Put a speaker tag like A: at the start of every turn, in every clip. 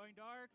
A: going dark.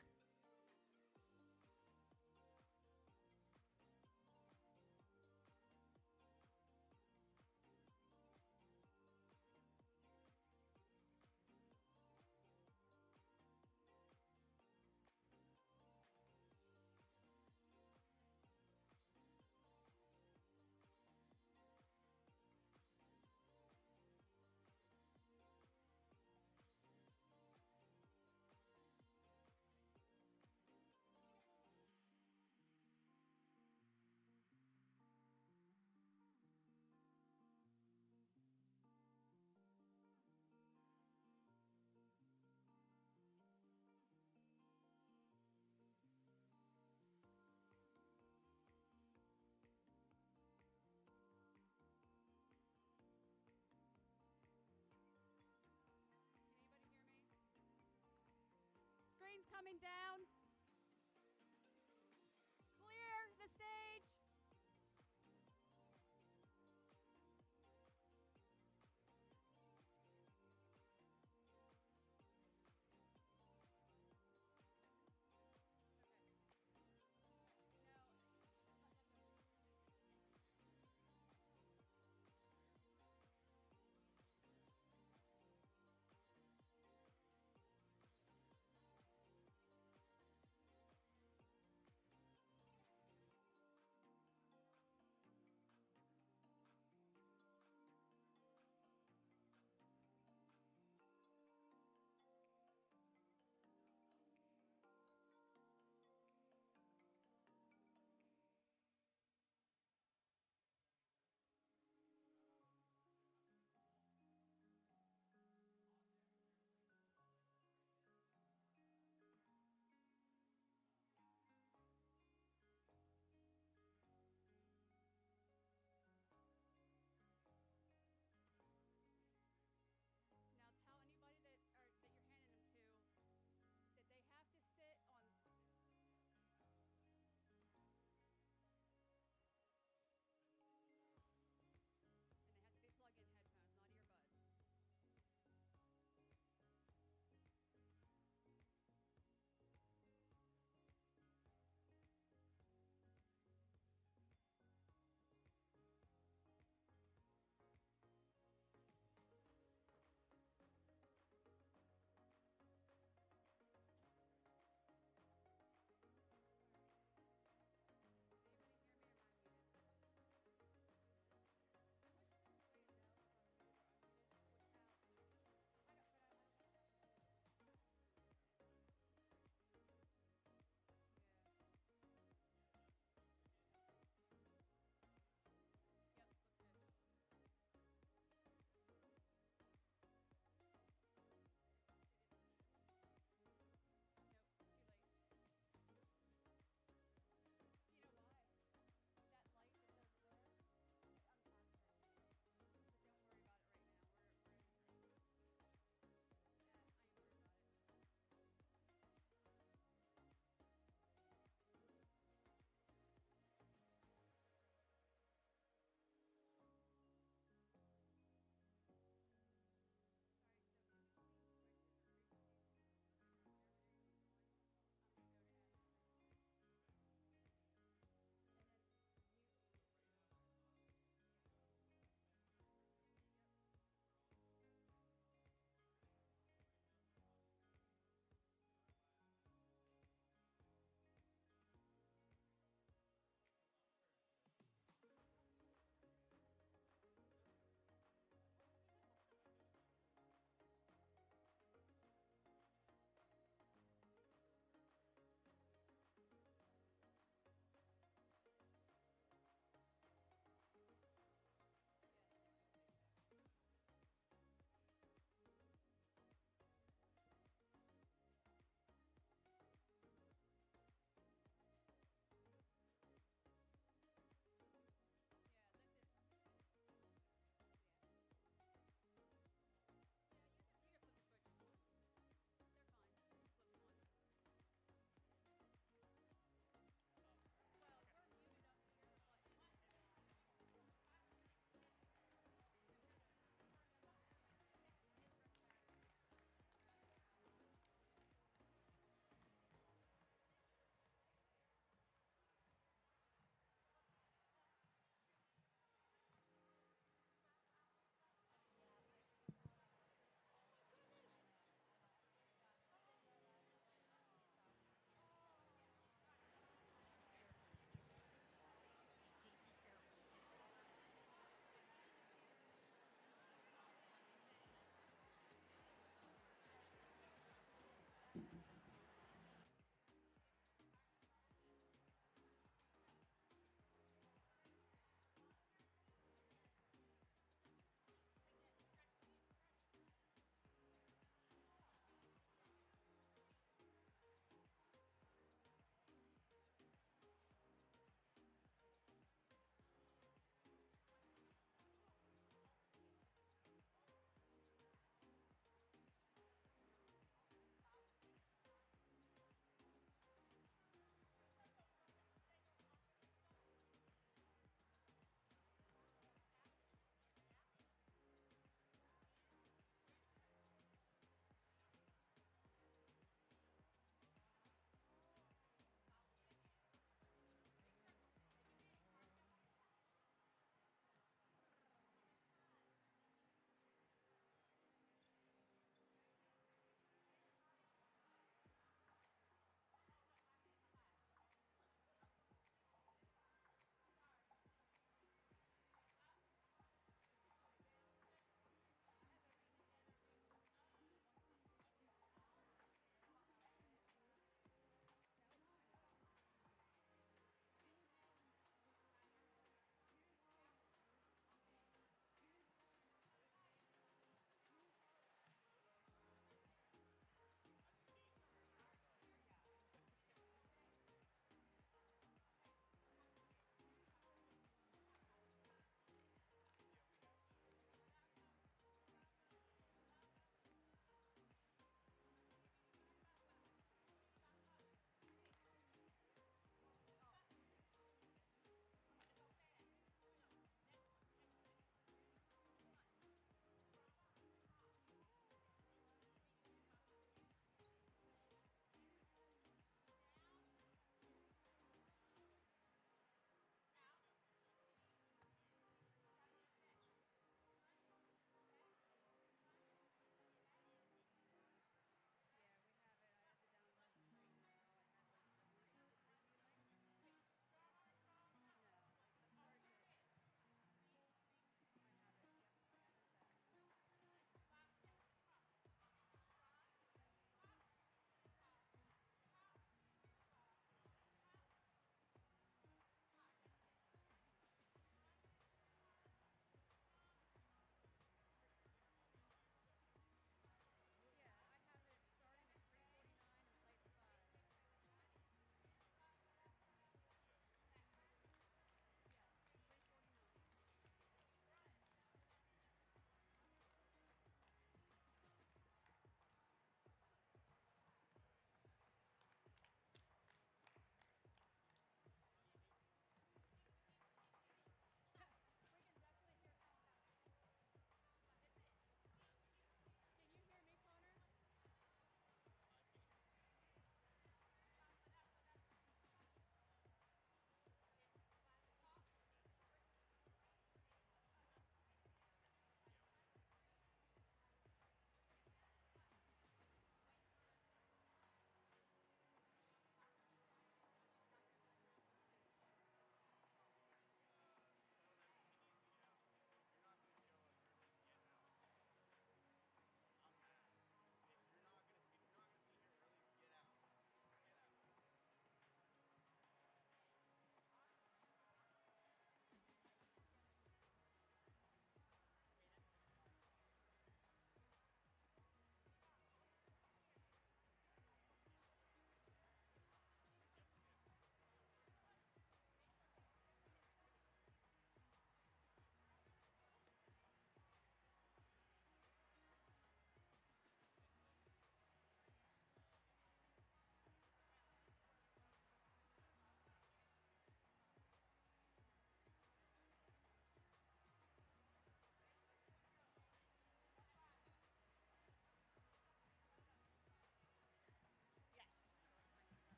B: Screen's coming down. Clear the stage.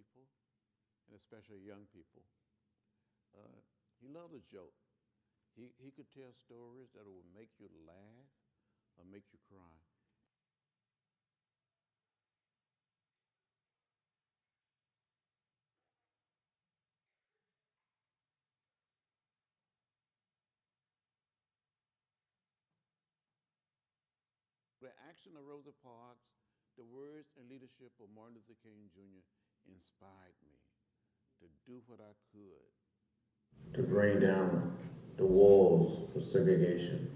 A: people, and especially young people. He loved a joke. He could tell stories that would make you laugh or make you cry. The action of Rosa Parks, the words and leadership of Martin Luther King Jr. inspired me to do what I could
C: to bring down the walls of segregation.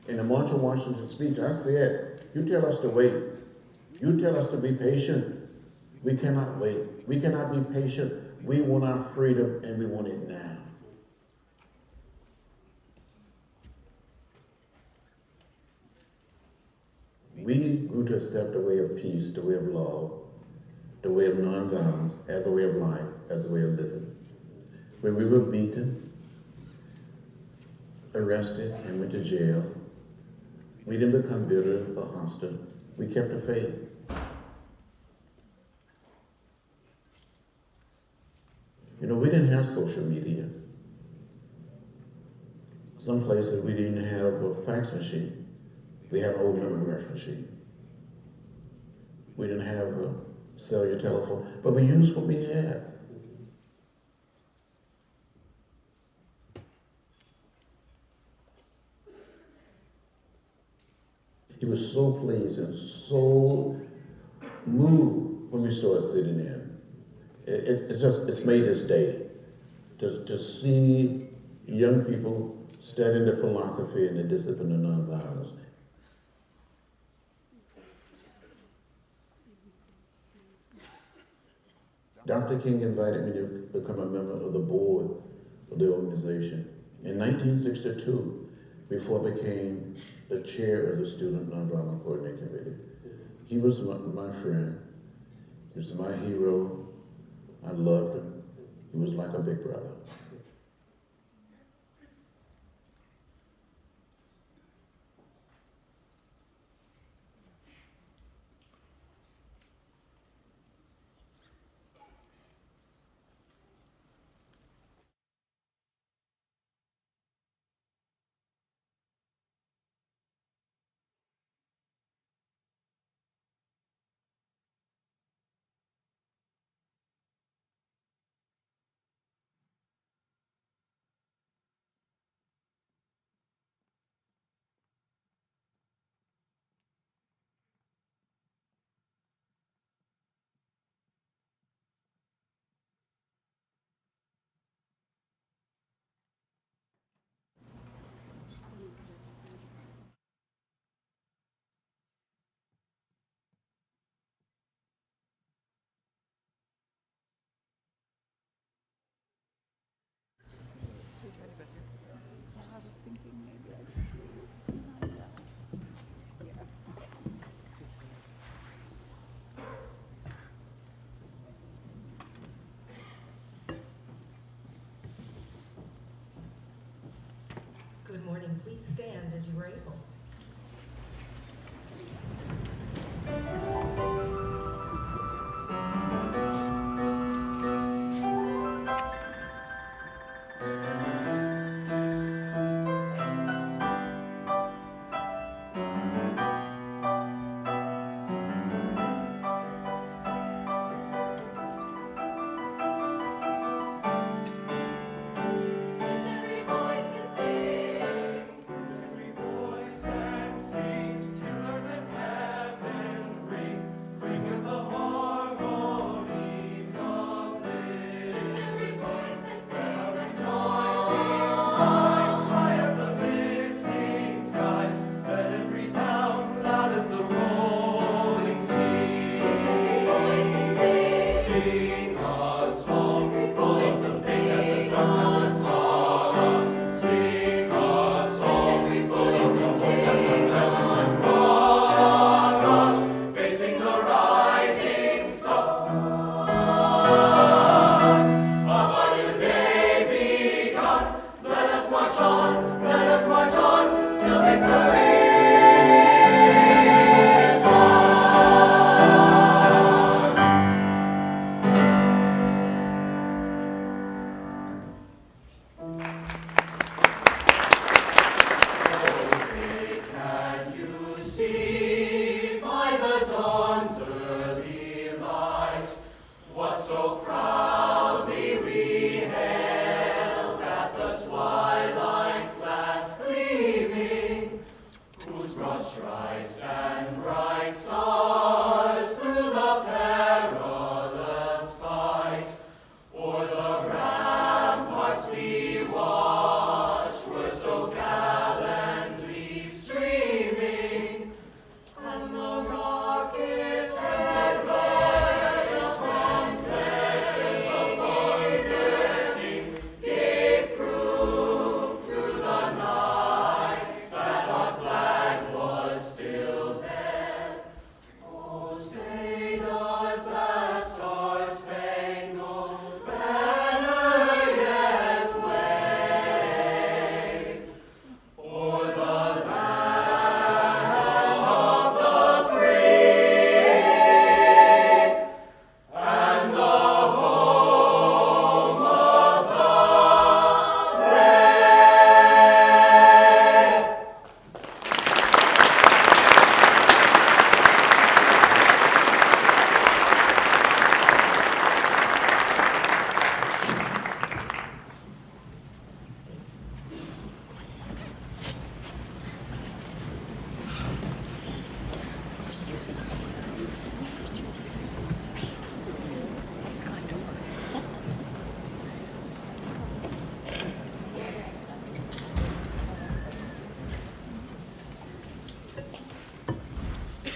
C: In the March on Washington speech, I said, you tell us to wait. You tell us to be patient. We cannot wait. We cannot be patient. We want our freedom and we want it now. We grew to accept the way of peace, the way of love, the way of nonviolence, as a way of life, as a way of living. When we were beaten, arrested, and went to jail, we didn't become bitter or hostile. We kept the faith. You know, we didn't have social media. Some places we didn't have a fax machine. We had an old memory machine. We didn't have a cellular telephone, but we used what we had. He was so pleased and so moved when we started sitting in. It's made his day to see young people studying the philosophy and the discipline of nonviolence. Dr. King invited me to become a member of the board of the organization. In 1962, before I became the chair of the Student Nonviolent Coordinating Committee, he was my friend. He was my hero. I loved him. He was like a big brother.
D: Good morning. Please stand as you are able.
E: Every voice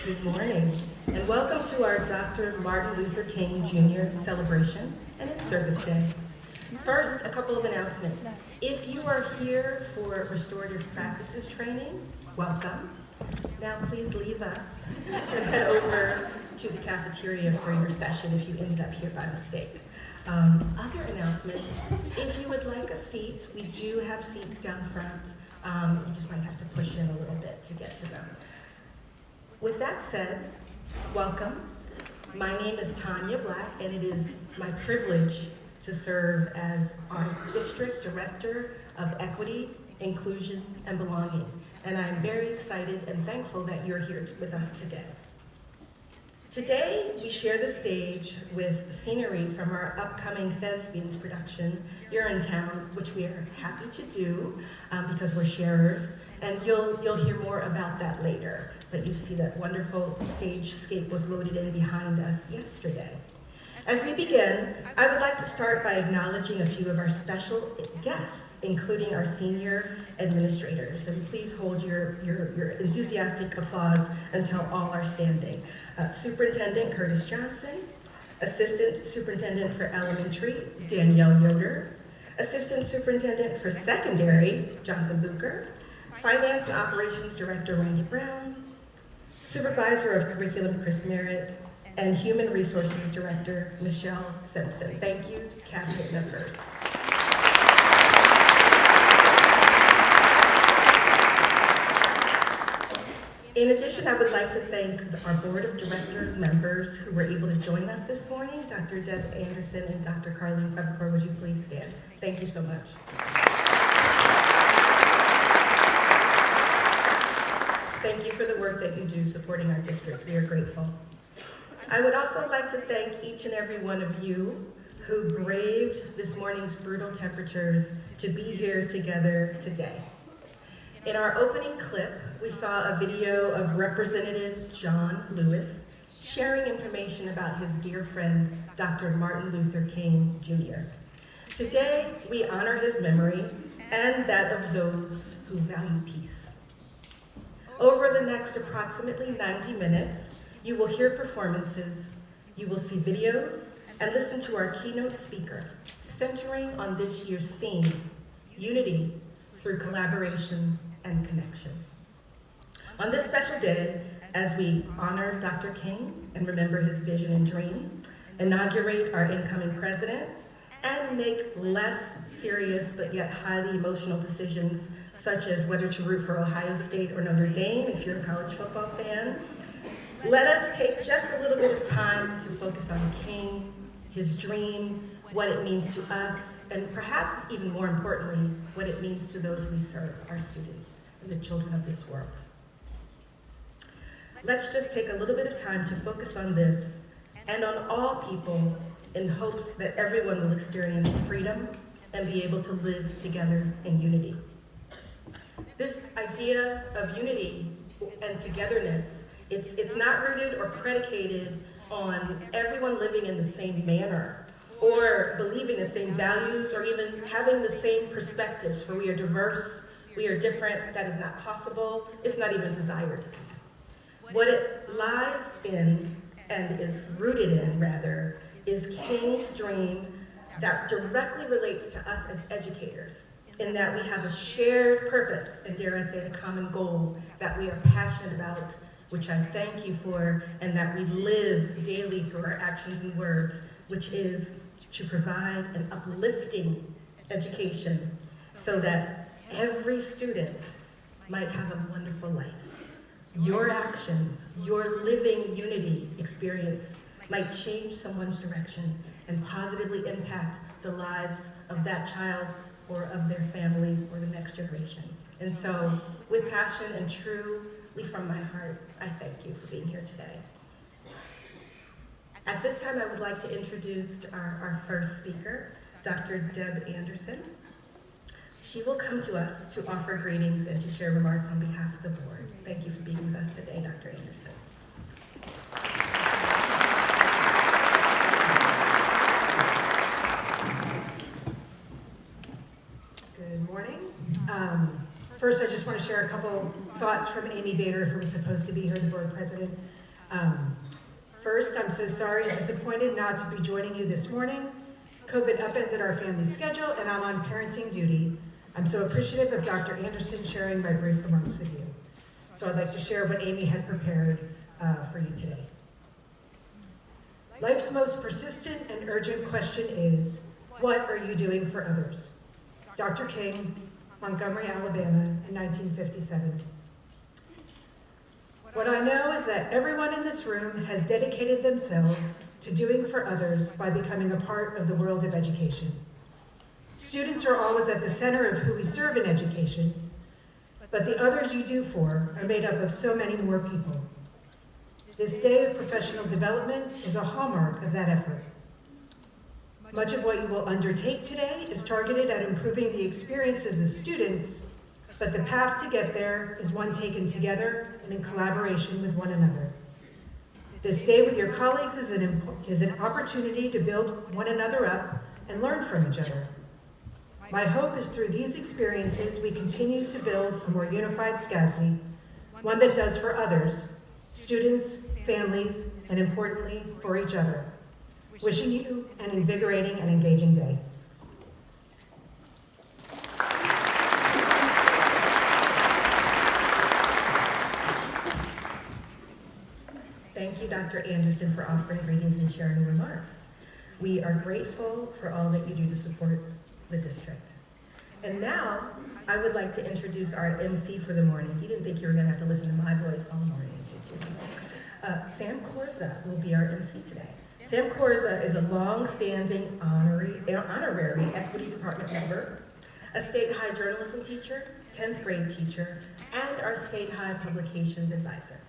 D: Good morning, and welcome to our Dr. Martin Luther King Jr. celebration and its Service Day. First, a couple of announcements. If you are here for restorative practices training, welcome. Now please leave us and head over to the cafeteria for your session if you ended up here by mistake. Other announcements, if you would like a seat, we do have seats down front. You just might have to push in a little bit to get to them. With that said, welcome. My name is Tanya Black, and it is my privilege to serve as our District Director of Equity, Inclusion, and Belonging. And I'm very excited and thankful that you're here with us today. Today, we share the stage with scenery from our upcoming Thespians production, You're in Town, which we are happy to do because we're sharers, and you'll hear more about that later. But you see that wonderful stagescape was loaded in behind us yesterday. As we begin, I would like to start by acknowledging a few of our special guests, including our senior administrators. And please hold your enthusiastic applause until all are standing. Superintendent Curtis Johnson, Assistant Superintendent for Elementary, Danielle Yoder, Assistant Superintendent for Secondary, Jonathan Bucher, Finance and Operations Director, Randy Brown, Supervisor of Curriculum, Chris Merritt, and Human Resources Director, Michelle Simpson. Thank you, cabinet members. In addition, I would like to thank our Board of Directors members who were able to join us this morning, Dr. Deb Anderson and Dr. Carlene Peppercorn. Would you please stand? Thank you so much. Thank you for the work that you do supporting our district. We are grateful. I would also like to thank each and every one of you who braved this morning's brutal temperatures to be here together today. In our opening clip, we saw a video of Representative John Lewis sharing information about his dear friend, Dr. Martin Luther King Jr. Today, we honor his memory and that of those who value peace. Over the next approximately 90 minutes, you will hear performances, you will see videos, and listen to our keynote speaker, centering on this year's theme, unity through collaboration and connection. On this special day, as we honor Dr. King and remember his vision and dream, inaugurate our incoming president, and make less serious but yet highly emotional decisions, such as whether to root for Ohio State or Notre Dame if you're a college football fan, let us take just a little bit of time to focus on King, his dream, what it means to us, and perhaps even more importantly, what it means to those we serve, our students and the children of this world. Let's just take a little bit of time to focus on this and on all people in hopes that everyone will experience freedom and be able to live together in unity. This idea of unity and togetherness, it's not rooted or predicated on everyone living in the same manner or believing the same values or even having the same perspectives, for we are diverse, we are different. That is not possible. It's not even desired. What it lies in, and is rooted in rather, is King's dream that directly relates to us as educators, in that we have a shared purpose, and dare I say a common goal that we are passionate about, which I thank you for, and that we live daily through our actions and words, which is to provide an uplifting education so that every student might have a wonderful life. Your actions, your living unity experience might change someone's direction and positively impact the lives of that child or of their families or the next generation. And so, with passion and truly from my heart, I thank you for being here today. At this time, I would like to introduce our first speaker, Dr. Deb Anderson. She will come to us to offer greetings and to share remarks on behalf of the board. Thank you for being with us today, Dr. Anderson.
E: Good morning. First, I just want to share a couple thoughts from Amy Bader, who was supposed to be here, the board president. First, I'm so sorry and disappointed not to be joining you this morning. COVID upended our family schedule and I'm on parenting duty. I'm so appreciative of Dr. Anderson sharing my brief remarks with you. So I'd like to share what Amy had prepared for you today. Life's most persistent and urgent question is, what are you doing for others? Dr. King, Montgomery, Alabama, in 1957. What I know is that everyone in this room has dedicated themselves to doing for others by becoming a part of the world of education. Students are always at the center of who we serve in education, but the others you do for are made up of so many more people. This day of professional development is a hallmark of that effort. Much of what you will undertake today is targeted at improving the experiences of students, but the path to get there is one taken together and in collaboration with one another. This day with your colleagues is an opportunity to build one another up and learn from each other. My hope is through these experiences we continue to build a more unified SCASD, one that does for others, students, families, and importantly, for each other. Wishing you an invigorating and engaging day. Thank you, Dr. Anderson, for offering greetings and sharing remarks. We are grateful for all that you do to support the district. And now, I would like to introduce our MC for the morning. You didn't think you were going to have to listen to my voice all morning, did you? Sam Corza will be our MC today. Sam Corza is a long-standing honorary Equity Department member, a State High journalism teacher, 10th grade teacher, and our State High publications advisor.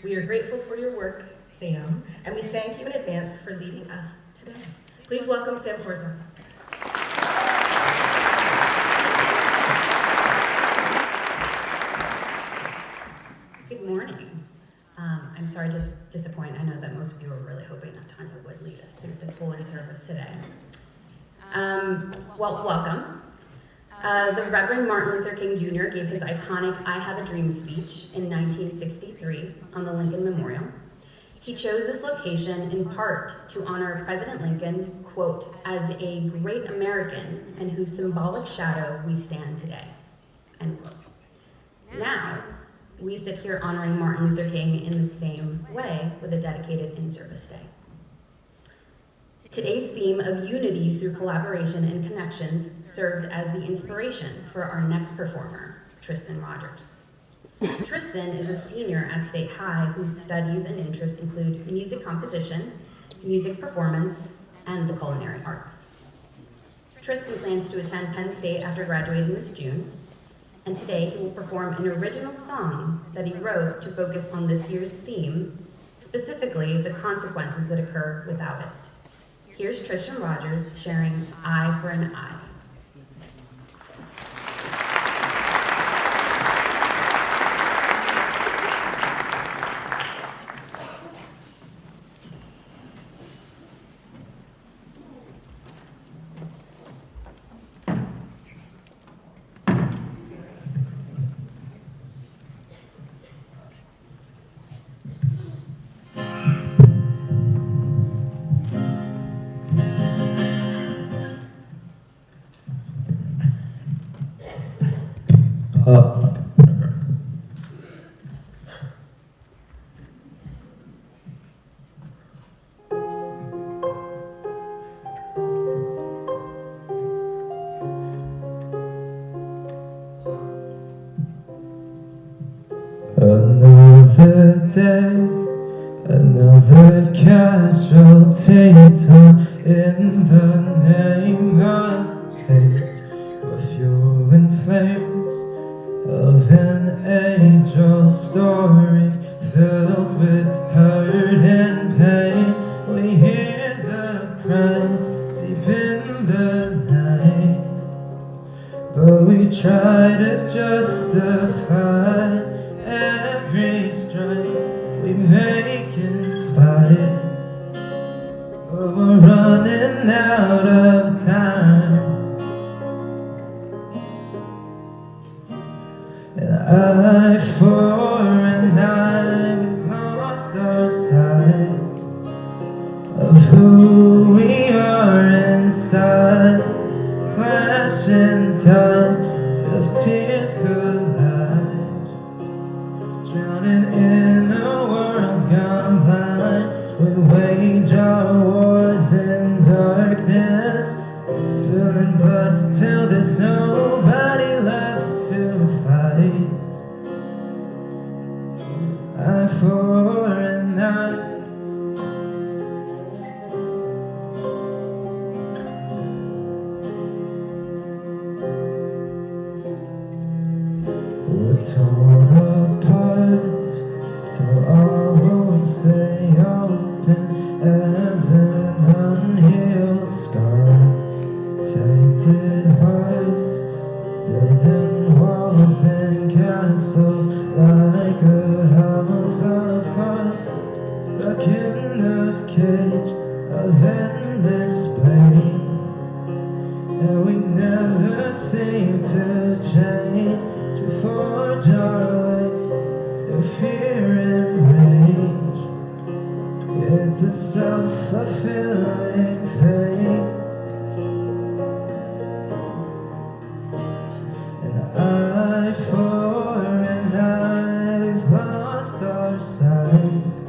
E: We are grateful for your work, Sam, and we thank you in advance for leading us today. Please welcome Sam Corza.
F: Good morning. I'm sorry to disappoint. I know that most of you were really hoping that Tanya would lead us through this holy service today. Well, welcome. The Reverend Martin Luther King Jr. gave his iconic I Have a Dream speech in 1963 on the Lincoln Memorial. He chose this location in part to honor President Lincoln, quote, as a great American in whose symbolic shadow we stand today, end quote. Now, we sit here honoring Martin Luther King in the same way with a dedicated in-service day. Today's theme of unity through collaboration and connections served as the inspiration for our next performer, Tristan Rogers. Tristan is a senior at State High whose studies and interests include music composition, music performance, and the culinary arts. Tristan plans to attend Penn State after graduating this June, and today he will perform an original song that he wrote to focus on this year's theme, specifically the consequences that occur without it. Here's Tristan Rogers sharing Eye for an Eye.
G: Another day, another casualty in the name of hate. We're fueling flames of an age-old story filled with hurt and pain. We hear the cries deep in the night, but we try to justify every strike we make in spite. But we're running out of time. An eye for an eye, we've lost who we are inside, clashing tides of tears collide, drowning in a world gone blind. We wage our wars in darkness, spilling blood till there's nobody left to fight. Eye for an eye. We're torn apart till our wounds stay open as an unhealed scar. Tainted hearts, building walls and castles like a house of cards, stuck in a cage of endless pain. And we never seem to change. To forge our way through fear and rage. It's a self-fulfilling fate. An eye for an eye, we've lost our sight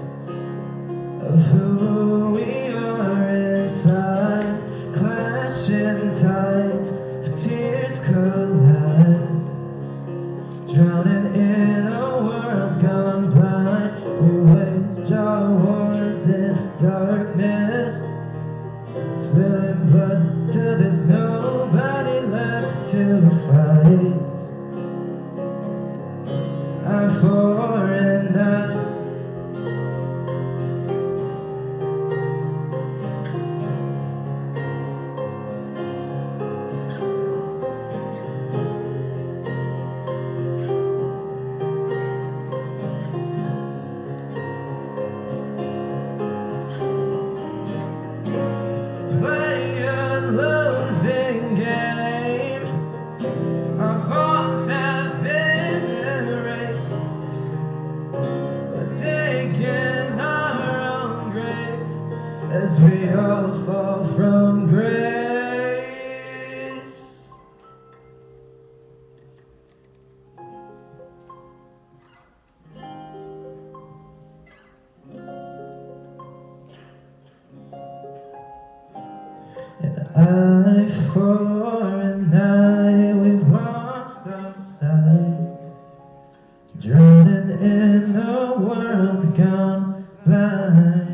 G: of who we are inside. Clashing tides, the tears collide, drowning in a world gone blind. We wage our wars in darkness, spilling blood till there's nobody left to fight. Eye for an eye. Play a losing game. Our bonds have been erased. We're digging our own grave as we all fall from grace. An eye for an eye, we've lost our sight, drowning in a world gone blind.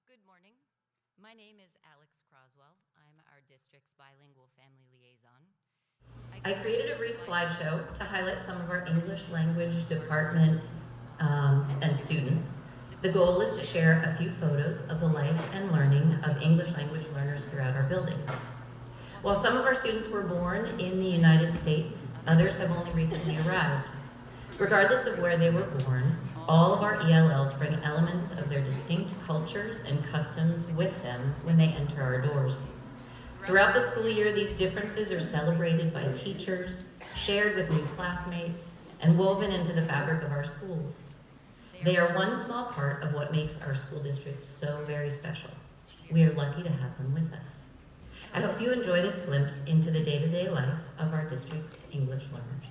H: Good morning. My name is Alex Croswell. I'm our district's bilingual family liaison.
F: I created a brief slideshow to highlight some of our English language department and students. The goal is to share a few photos of the life and learning of English language learners throughout our building. While some of our students were born in the United States, others have only recently arrived. Regardless of where they were born, all of our ELLs bring elements of their distinct cultures and customs with them when they enter our doors. Throughout the school year, these differences are celebrated by teachers, shared with new classmates, and woven into the fabric of our schools. They are one small part of what makes our school district so very special. We are lucky to have them with us. I hope you enjoy this glimpse into the day-to-day life of our district's English learners.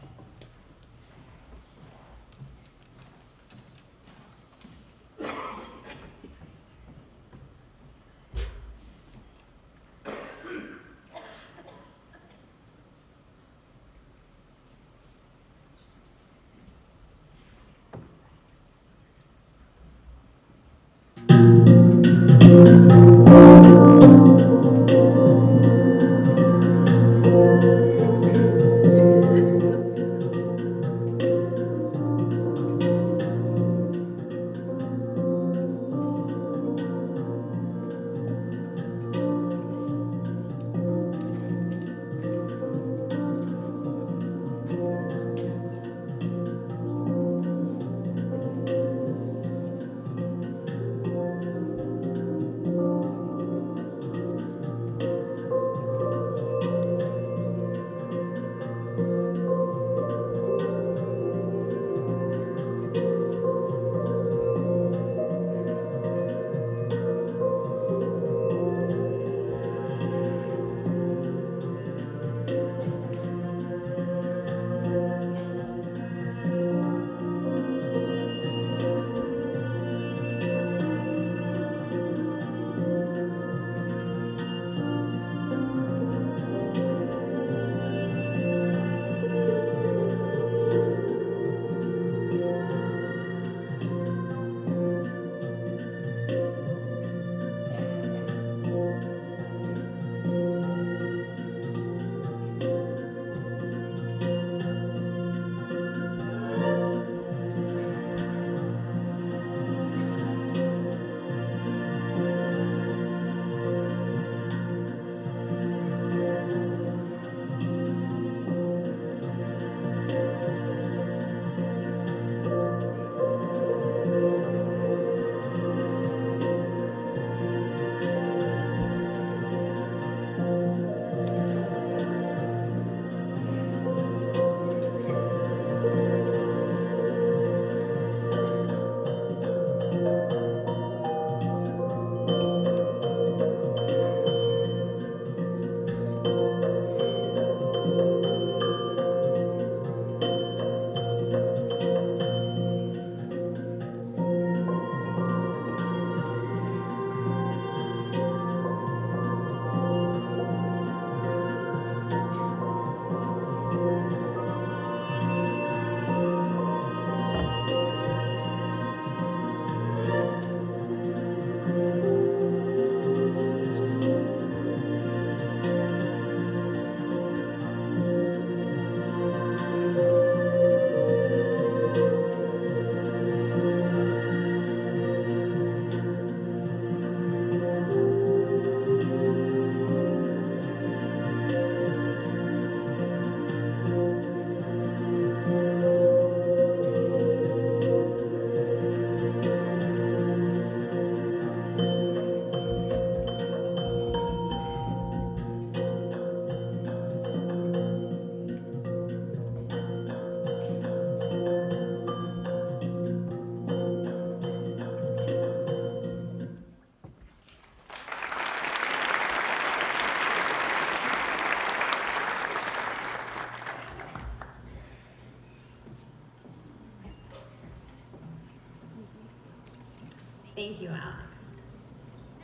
F: Thank you, Alex.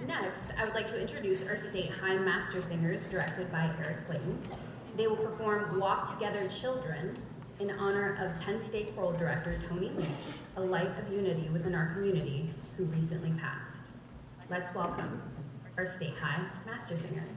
F: Next, I would like to introduce our State High Master Singers, directed by Eric Clayton. They will perform Walk Together Children in honor of Penn State Choral Director Tony Leach, a light of unity within our community who recently passed. Let's welcome our State High Master Singers.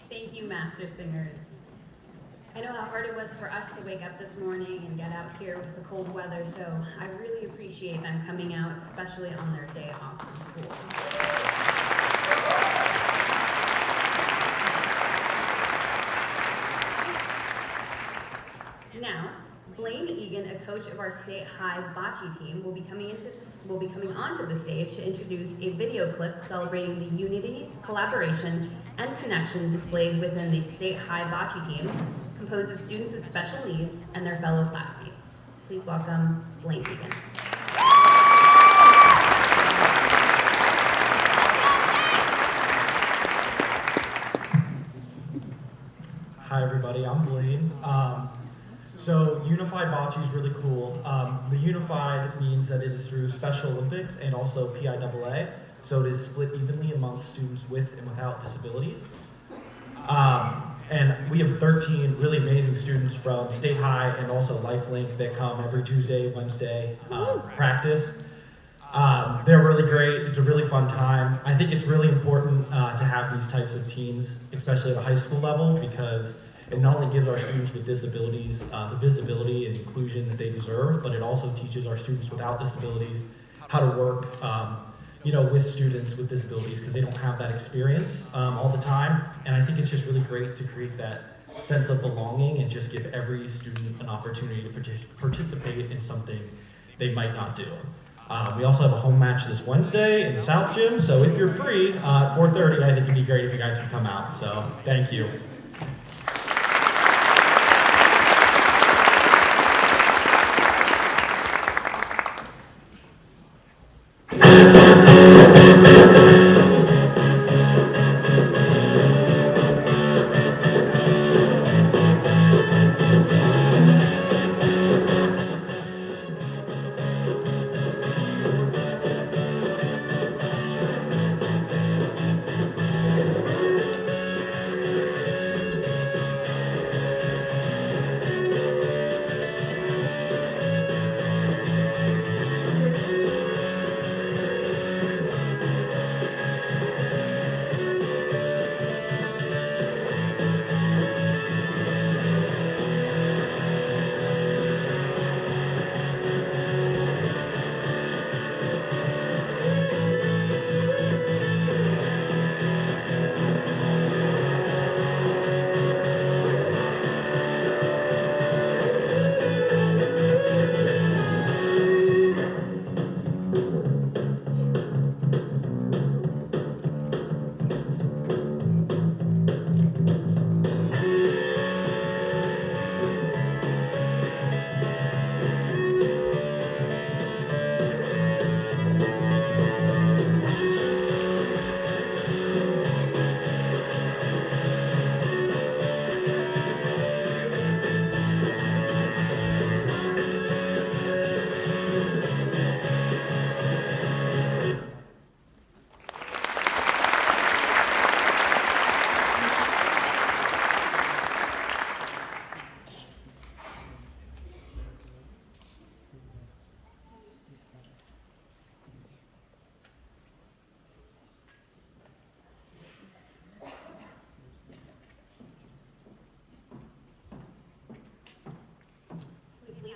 F: Thank you, Master Singers. I know how hard it was for us to wake up this morning and get out here with the cold weather, so I really appreciate them coming out, especially on their day off from school. Now, Blaine Egan, a coach of our State High Bocce team, will be coming onto the stage to introduce a video clip celebrating the unity, collaboration, and connection displayed within the State High Bocce team, composed of students with special needs and their fellow classmates. Please welcome Blaine Egan.
I: Hi everybody, I'm Blaine. So Unified Bocce is really cool. The Unified means that it is through Special Olympics and also PIAA, so it is split evenly amongst students with and without disabilities. And we have 13 really amazing students from State High and also LifeLink that come every Tuesday, Wednesday, practice. They're really great. It's a really fun time. I think it's really important to have these types of teams, especially at a high school level, because it not only gives our students with disabilities the visibility and inclusion that they deserve, but it also teaches our students without disabilities how to work with students with disabilities, because they don't have that experience all the time. And I think it's just really great to create that sense of belonging and just give every student an opportunity to participate in something they might not do. We also have a home match this Wednesday in the South Gym, so if you're free at 4:30, I think it'd be great if you guys could come out. So thank you.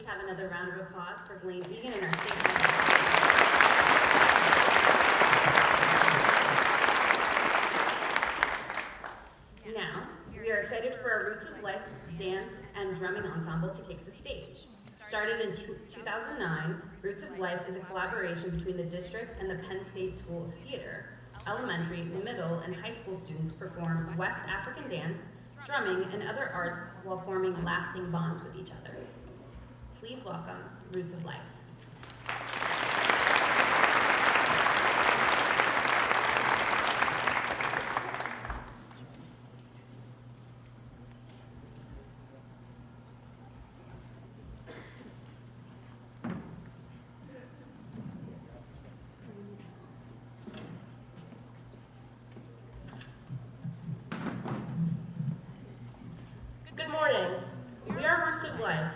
F: Have another round of applause for Blaine Egan and our state president. Now, we are excited for our Roots of Life dance and drumming ensemble to take the stage. Started in 2009, Roots of Life is a collaboration between the district and the Penn State School of Theater. Elementary, middle, and high school students perform West African dance, drumming, and other arts while forming lasting bonds with each other. Please welcome Roots of Life.
D: Good morning. We are Roots of Life.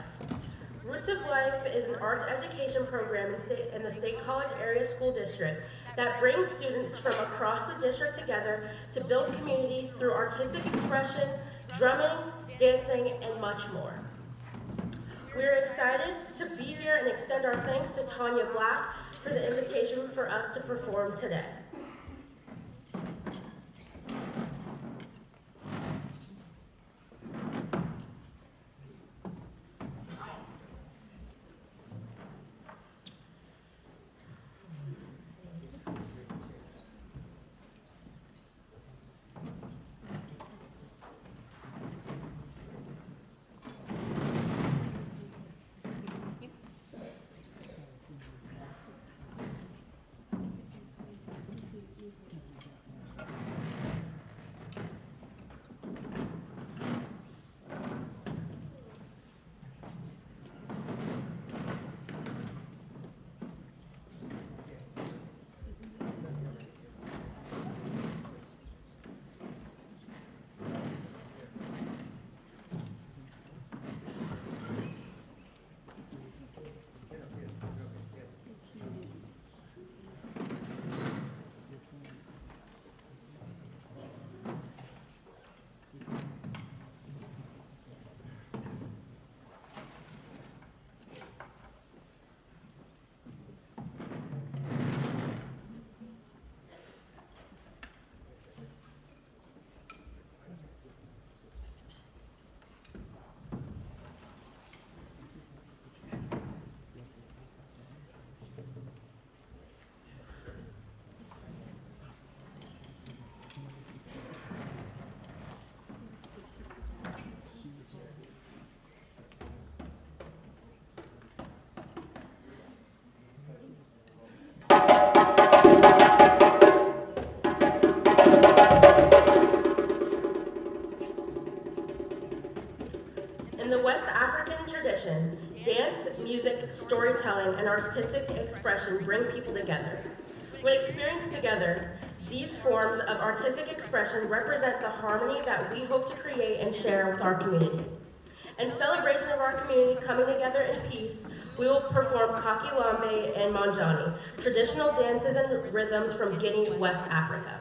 D: Roots of Life is an arts education program in the State College Area School District that brings students from across the district together to build community through artistic expression, drumming, dancing, and much more. We are excited to be here and extend our thanks to Tanya Black for the invitation for us to perform today. African tradition, dance, music, storytelling, and artistic expression bring people together. When experienced together, these forms of artistic expression represent the harmony that we hope to create and share with our community. In celebration of our community coming together in peace, we will perform Kakiwambe and Manjani, traditional dances and rhythms from Guinea, West Africa.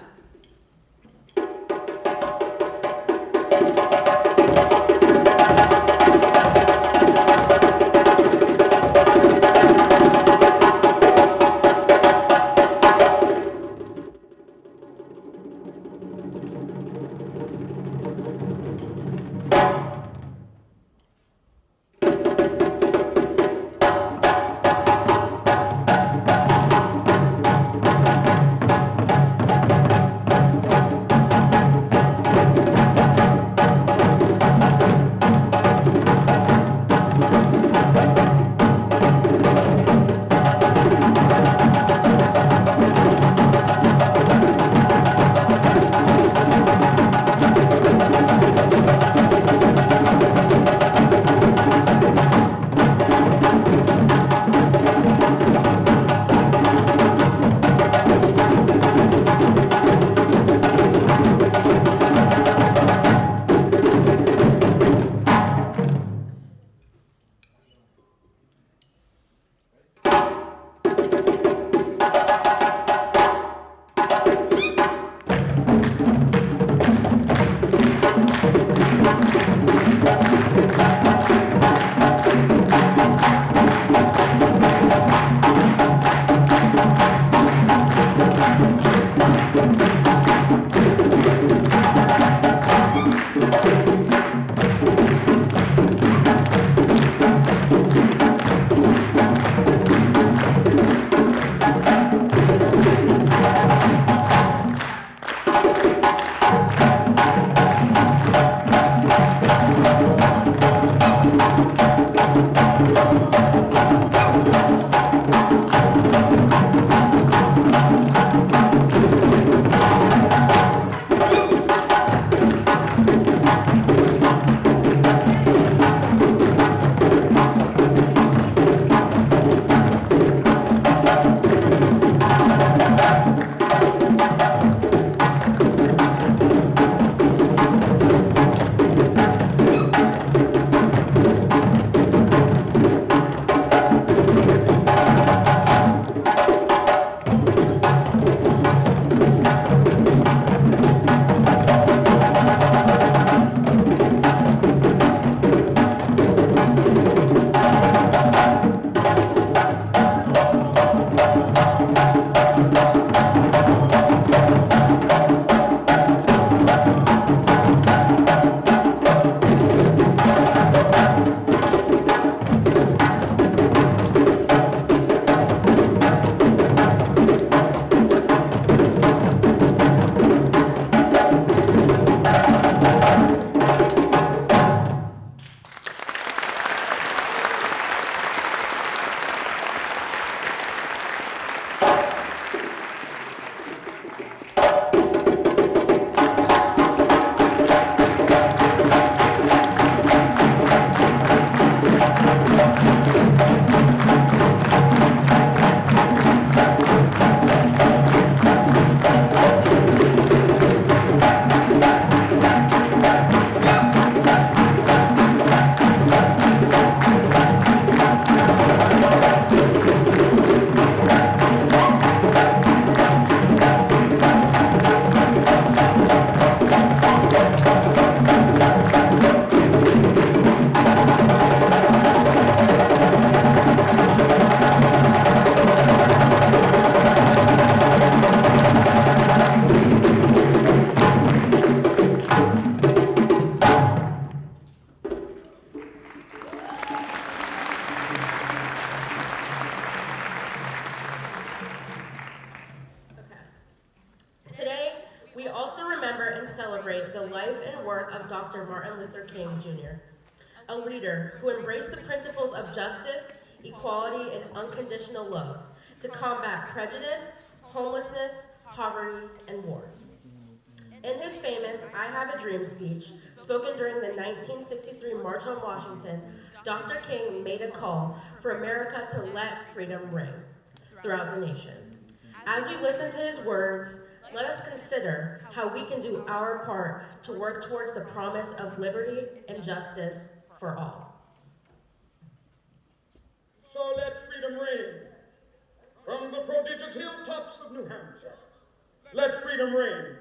D: celebrate the life and work of Dr. Martin Luther King Jr., a leader who embraced the principles of justice, equality, and unconditional love to combat prejudice, homelessness, poverty, and war. In his famous I Have a Dream speech, spoken during the 1963 March on Washington, Dr. King made a call for America to let freedom ring throughout the nation. As we listen to his words, let us consider how we can do our part to work towards the promise of liberty and justice for all.
J: So let freedom ring from the prodigious hilltops of New Hampshire. Let freedom ring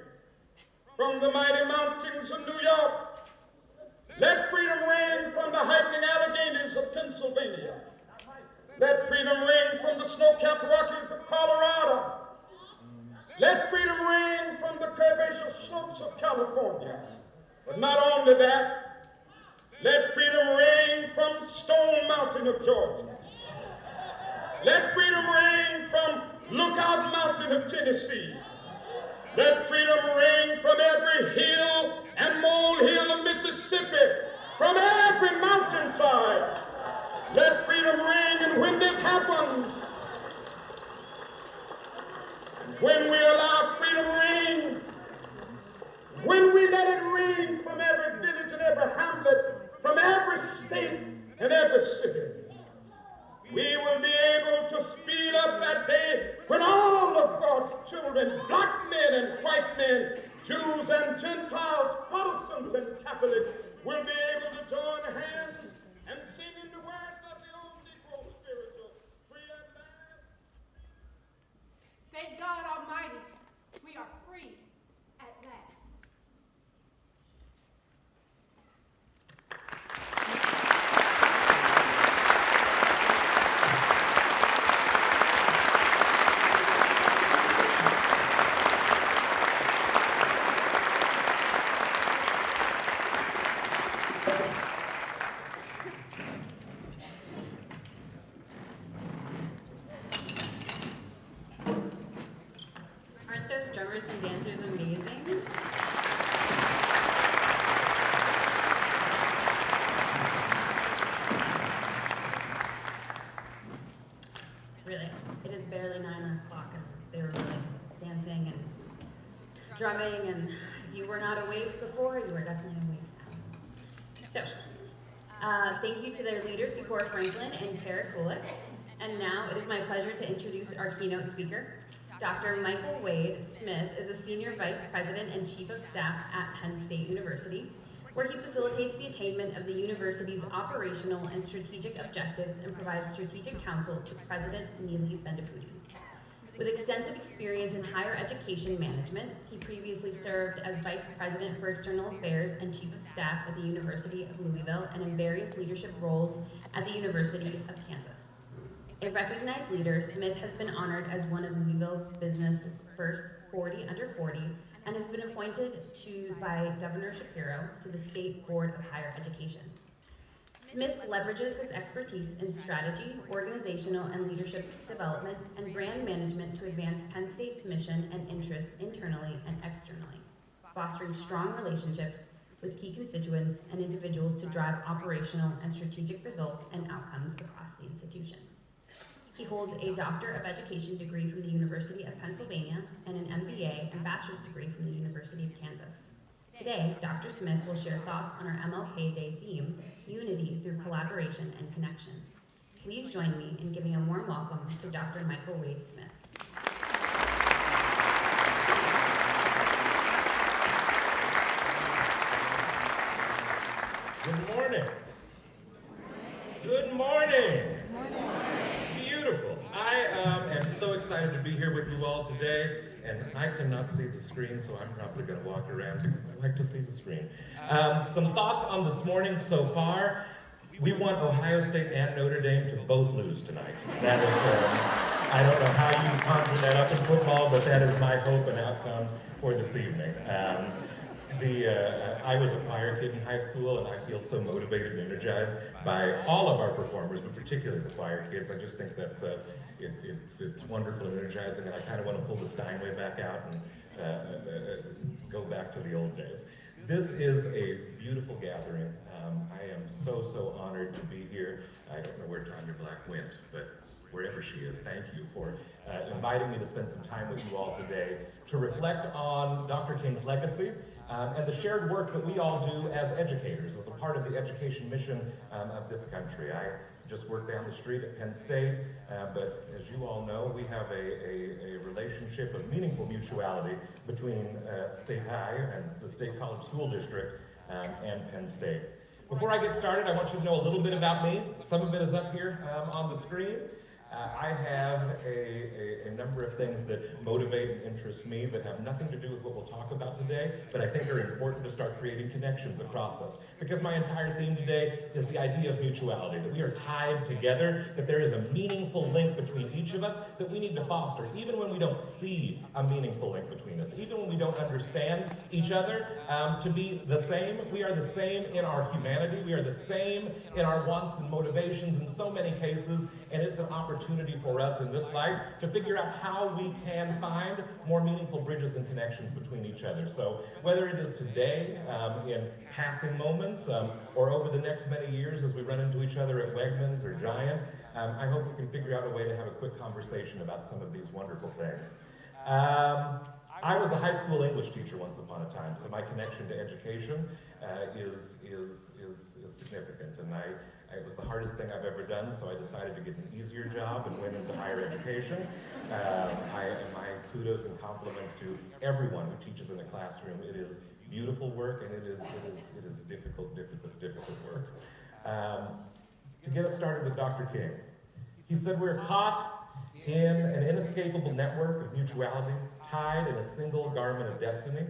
J: from the mighty mountains of New York. Let freedom ring from the heightening Alleghenies of Pennsylvania. Let freedom ring from the snow-capped Rockies of Colorado. Let freedom ring from the curvaceous slopes of California. But not only that, let freedom ring from Stone Mountain of Georgia. Let freedom ring from Lookout Mountain of Tennessee. Let freedom ring from every hill and molehill of Mississippi, from every mountainside. Let freedom ring, and when this happens, when we allow freedom ring, when we let it ring from every village and every hamlet, from every state and every city, we will be able to speed up that day when all of God's children, black men and white men, Jews and Gentiles, Protestants and Catholics, will be able to join hands and sing in the words of the old Negro spiritual, free at last.
B: Thank God Almighty, we are free at last.
F: Aren't those drummers and dancers amazing? Really, it is barely 9 o'clock and they were really dancing and drumming, and if you were not awake before, you were definitely awake now. So, thank you to their leaders before Franklin and Kara Kulik. And now it is my pleasure to introduce our keynote speaker. Dr. Michael Wade Smith is a Senior Vice President and Chief of Staff at Penn State University, where he facilitates the attainment of the university's operational and strategic objectives and provides strategic counsel to President Neely Bendapudi. With extensive experience in higher education management, he previously served as Vice President for External Affairs and Chief of Staff at the University of Louisville and in various leadership roles at the University of Kansas. A recognized leader, Smith has been honored as one of Louisville Business's first 40 under 40 and has been appointed by Governor Shapiro to the State Board of Higher Education. Smith leverages his expertise in strategy, organizational and leadership development, and brand management to advance Penn State's mission and interests internally and externally, fostering strong relationships with key constituents and individuals to drive operational and strategic results and outcomes across the institution. He holds a Doctor of Education degree from the University of Pennsylvania and an MBA and bachelor's degree from the University of Kansas. Today, Dr. Smith will share thoughts on our MLK Day theme, Unity Through Collaboration and Connection. Please join me in giving a warm welcome to Dr. Michael Wade Smith.
J: Good morning. Good morning. Beautiful. I am so excited to be here with you all today, and I cannot see the screen, so I'm probably going to walk around because I like to see the screen. Some thoughts on this morning so far. We want Ohio State and Notre Dame to both lose tonight. That is, I don't know how you conjure that up in football, but that is my hope and outcome for this evening. I was a choir kid in high school, and I feel so motivated and energized by all of our performers, but particularly the choir kids. I just think that's it's wonderful and energizing, and I kind of want to pull the Steinway back out and go back to the old days. This is a beautiful gathering.
K: I am so honored to be here. I don't know where Tanya Black went, but wherever she is, thank you for inviting me to spend some time with you all today to reflect on Dr. King's legacy and the shared work that we all do as educators, as a part of the education mission of this country. I just work down the street at Penn State, but as you all know, we have a relationship of meaningful mutuality between State High and the State College School District and Penn State. Before I get started, I want you to know a little bit about me. Some of it is up here on the screen. I have a number of things that motivate and interest me that have nothing to do with what we'll talk about today, but I think are important to start creating connections across us. Because my entire theme today is the idea of mutuality, that we are tied together, that there is a meaningful link between each of us that we need to foster, even when we don't see a meaningful link between us, even when we don't understand each other to be the same. We are the same in our humanity, we are the same in our wants and motivations in so many cases, and it's an opportunity for us in this life to figure out how we can find more meaningful bridges and connections between each other. So whether it is today in passing moments or over the next many years as we run into each other at Wegmans or Giant, I hope we can figure out a way to have a quick conversation about some of these wonderful things. I was a high school English teacher once upon a time, so my connection to education is significant, and it was the hardest thing I've ever done, so I decided to get an easier job and went into higher education. My kudos and compliments to everyone who teaches in a classroom. It is beautiful work, and it is difficult work. To get us started with Dr. King, he said, "We're caught in an inescapable network of mutuality, tied in a single garment of destiny."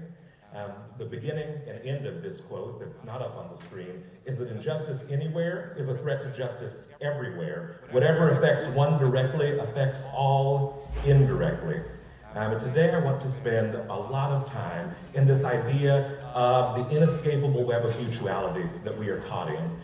K: The beginning and end of this quote that's not up on the screen is that injustice anywhere is a threat to justice everywhere. Whatever affects one directly affects all indirectly. Today I want to spend a lot of time in this idea of the inescapable web of mutuality that we are caught in.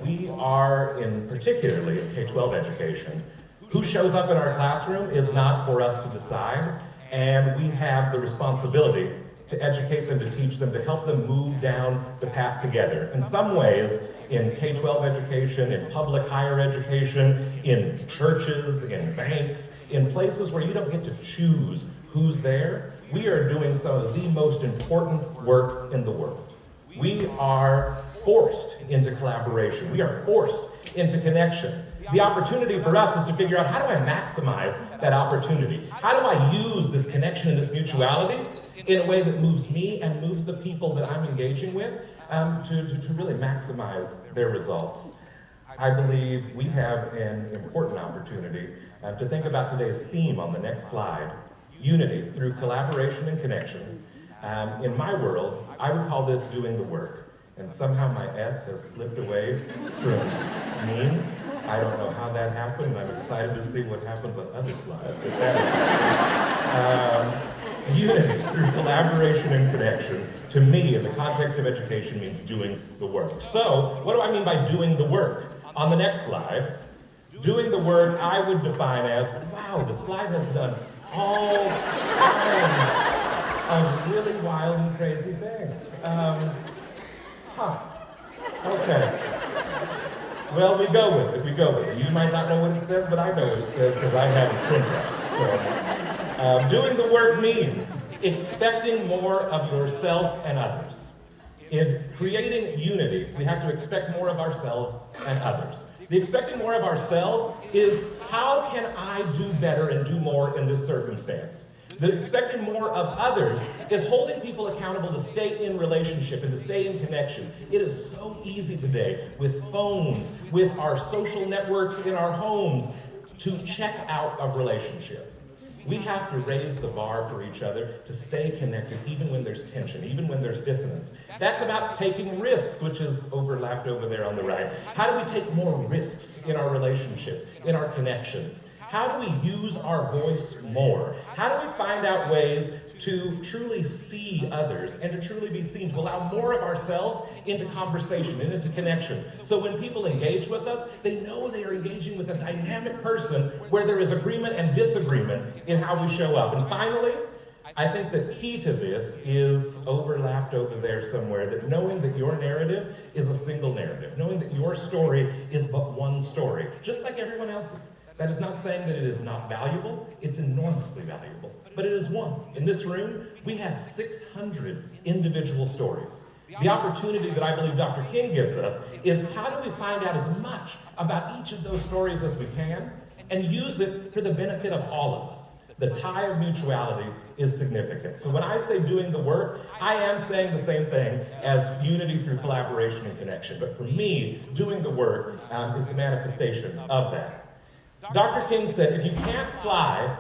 K: We are, in particularly in K-12 education, who shows up in our classroom is not for us to decide, and we have the responsibility to educate them, to teach them, to help them move down the path together. In some ways, in K-12 education, in public higher education, in churches, in banks, in places where you don't get to choose who's there, we are doing some of the most important work in the world. We are forced into collaboration. We are forced into connection. The opportunity for us is to figure out, how do I maximize that opportunity? How do I use this connection and this mutuality in a way that moves me and moves the people that I'm engaging with to really maximize their results? I believe we have an important opportunity to think about today's theme on the next slide, unity through collaboration and connection. In my world, I would call this doing the work. And somehow my S has slipped away from me. I don't know how that happened, and I'm excited to see what happens on other slides. Unity through collaboration and connection, to me, in the context of education, means doing the work. So, what do I mean by doing the work? On the next slide, doing the work I would define as, wow, the slide has done all kinds of really wild and crazy things. Okay. Well, we go with it. You might not know what it says, but I know what it says because I have it printed. So, doing the work means expecting more of yourself and others. In creating unity, we have to expect more of ourselves and others. The expecting more of ourselves is, how can I do better and do more in this circumstance? The expecting more of others is holding people accountable to stay in relationship and to stay in connection. It is so easy today with phones, with our social networks in our homes, to check out of relationship. We have to raise the bar for each other to stay connected even when there's tension, even when there's dissonance. That's about taking risks, which is overlapped over there on the right. How do we take more risks in our relationships, in our connections? How do we use our voice more? How do we find out ways to truly see others and to truly be seen, to allow more of ourselves into conversation and into connection? So when people engage with us, they know they are engaging with a dynamic person where there is agreement and disagreement in how we show up. And finally, I think the key to this is overlapped over there somewhere, that knowing that your narrative is a single narrative, knowing that your story is but one story, just like everyone else's. That is not saying that it is not valuable, it's enormously valuable, but it is one. In this room, we have 600 individual stories. The opportunity that I believe Dr. King gives us is how do we find out as much about each of those stories as we can and use it for the benefit of all of us. The tie of mutuality is significant. So when I say doing the work, I am saying the same thing as unity through collaboration and connection. But for me, doing the work is the manifestation of that. Dr. King said, if you can't fly,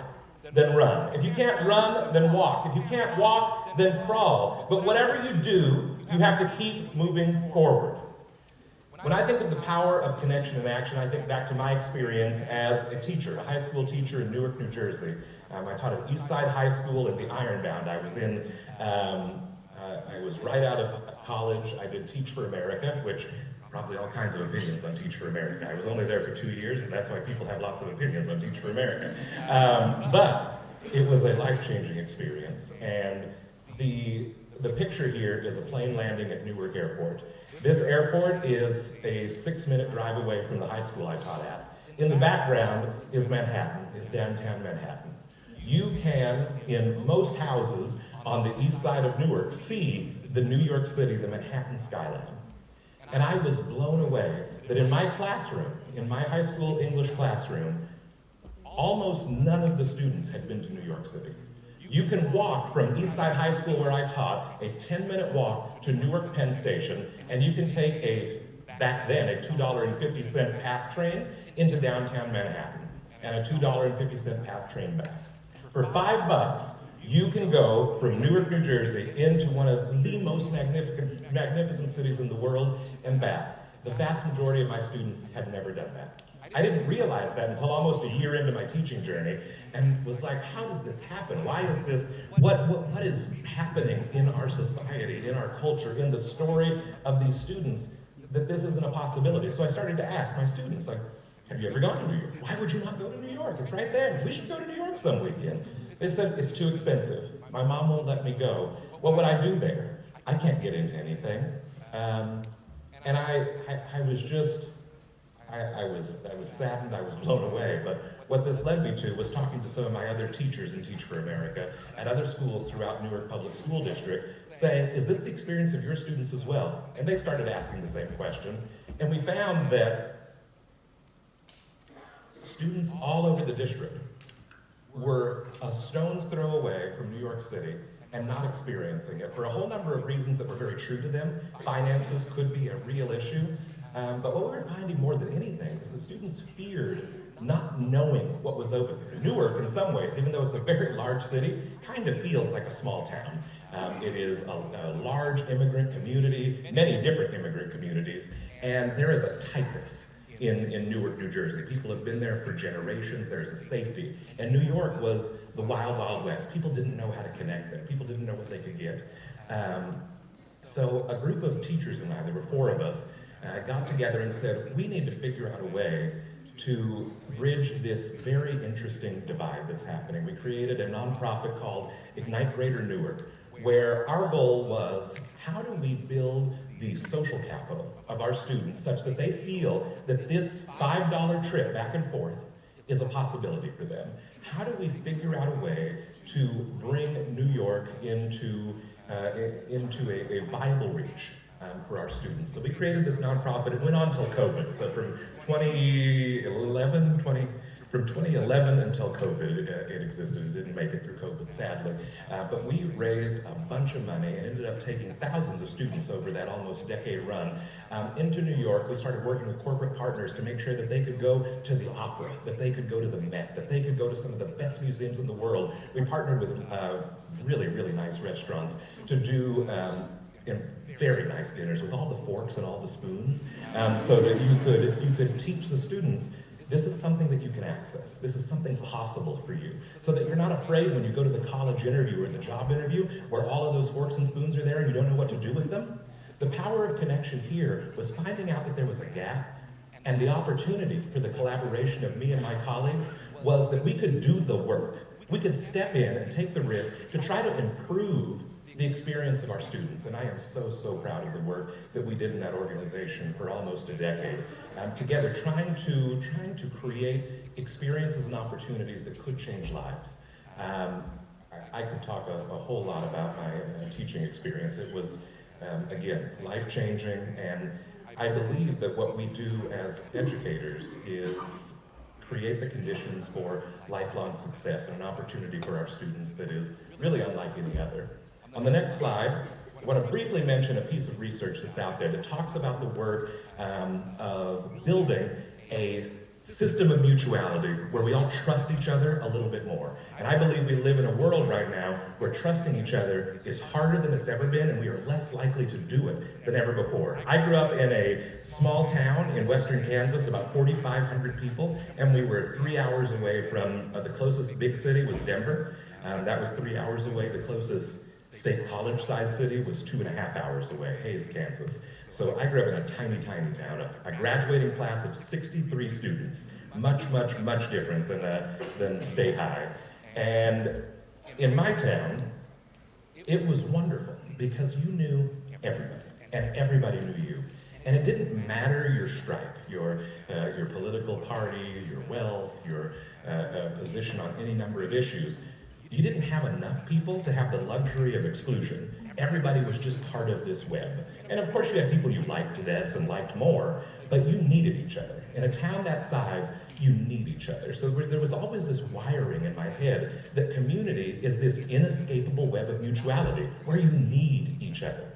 K: then run. If you can't run, then walk. If you can't walk, then crawl. But whatever you do, you have to keep moving forward. When I think of the power of connection and action, I think back to my experience as a teacher, a high school teacher in Newark, New Jersey. I taught at Eastside High School at the Ironbound. I was right out of college. I did Teach for America, which probably all kinds of opinions on Teach for America. I was only there for 2 years, and that's why people have lots of opinions on Teach for America. But it was a life-changing experience. And the picture here is a plane landing at Newark Airport. This airport is a 6-minute drive away from the high school I taught at. In the background is Manhattan, is downtown Manhattan. You can, in most houses on the east side of Newark, see the New York City, the Manhattan skyline. And I was blown away that in my classroom, in my high school English classroom, almost none of the students had been to New York City. You can walk from Eastside High School where I taught, a 10-minute walk to Newark Penn Station, and you can take back then, a $2.50 PATH train into downtown Manhattan, and a $2.50 PATH train back. For $5, you can go from Newark, New Jersey, into one of the most magnificent cities in the world and back. The vast majority of my students had never done that. I didn't realize that until almost a year into my teaching journey, and was like, how does this happen? Why is this, what is happening in our society, in our culture, in the story of these students, that this isn't a possibility? So I started to ask my students, like, have you ever gone to New York? Why would you not go to New York? It's right there. We should go to New York some weekend. They said, it's too expensive. My mom won't let me go. What would I do there? I can't get into anything. And I was just, I was saddened, I was blown away, but what this led me to was talking to some of my other teachers in Teach for America at other schools throughout Newark Public School District, saying, is this the experience of your students as well? And they started asking the same question, and we found that students all over the district were a stone's throw away from New York City and not experiencing it for a whole number of reasons that were very true to them. Finances could be a real issue. But what we were finding more than anything is that students feared not knowing what was over there. Newark, in some ways, even though it's a very large city, kind of feels like a small town. It is a large immigrant community, many different immigrant communities, and there is a tightness in Newark, New Jersey. People have been there for generations. There's a safety. And New York was the wild, wild west. People didn't know how to connect there. People didn't know what they could get. So a group of teachers and I, there were 4 of us, got together and said, we need to figure out a way to bridge this very interesting divide that's happening. We created a nonprofit called Ignite Greater Newark, where our goal was, how do we build the social capital of our students such that they feel that this $5 trip back and forth is a possibility for them? How do we figure out a way to bring New York into a viable reach for our students? So we created this nonprofit. It went on till COVID. So from 2011 until COVID, it existed. It didn't make it through COVID, sadly. But we raised a bunch of money and ended up taking thousands of students over that almost decade run into New York. We started working with corporate partners to make sure that they could go to the opera, that they could go to the Met, that they could go to some of the best museums in the world. We partnered with really, really nice restaurants to do very nice dinners with all the forks and all the spoons, so that you could teach the students, this is something that you can access. This is something possible for you. So that you're not afraid when you go to the college interview or the job interview where all of those forks and spoons are there and you don't know what to do with them. The power of connection here was finding out that there was a gap, and the opportunity for the collaboration of me and my colleagues was that we could do the work. we could step in and take the risk to try to improve the experience of our students. And I am so, so proud of the work that we did in that organization for almost a decade, together trying to create experiences and opportunities that could change lives. I could talk a whole lot about my teaching experience. It was, again, life-changing, and I believe that what we do as educators is create the conditions for lifelong success and an opportunity for our students that is really unlike any other. On the next slide, I want to briefly mention a piece of research that's out there that talks about the work of building a system of mutuality where we all trust each other a little bit more. And I believe we live in a world right now where trusting each other is harder than it's ever been, and we are less likely to do it than ever before. I grew up in a small town in western Kansas, about 4,500 people, and we were 3 hours away from the closest big city was Denver. That was 3 hours away. The closest state college-sized city was 2.5 hours away, Hays, Kansas. So I grew up in a tiny, tiny town, a graduating class of 63 students, much, much, much different than State High. And in my town, it was wonderful because you knew everybody, and everybody knew you. And it didn't matter your stripe, your political party, your wealth, your position on any number of issues. You didn't have enough people to have the luxury of exclusion. Everybody was just part of this web. And of course you had people you liked less and liked more, but you needed each other. In a town that size, you need each other. So there was always this wiring in my head that community is this inescapable web of mutuality where you need each other.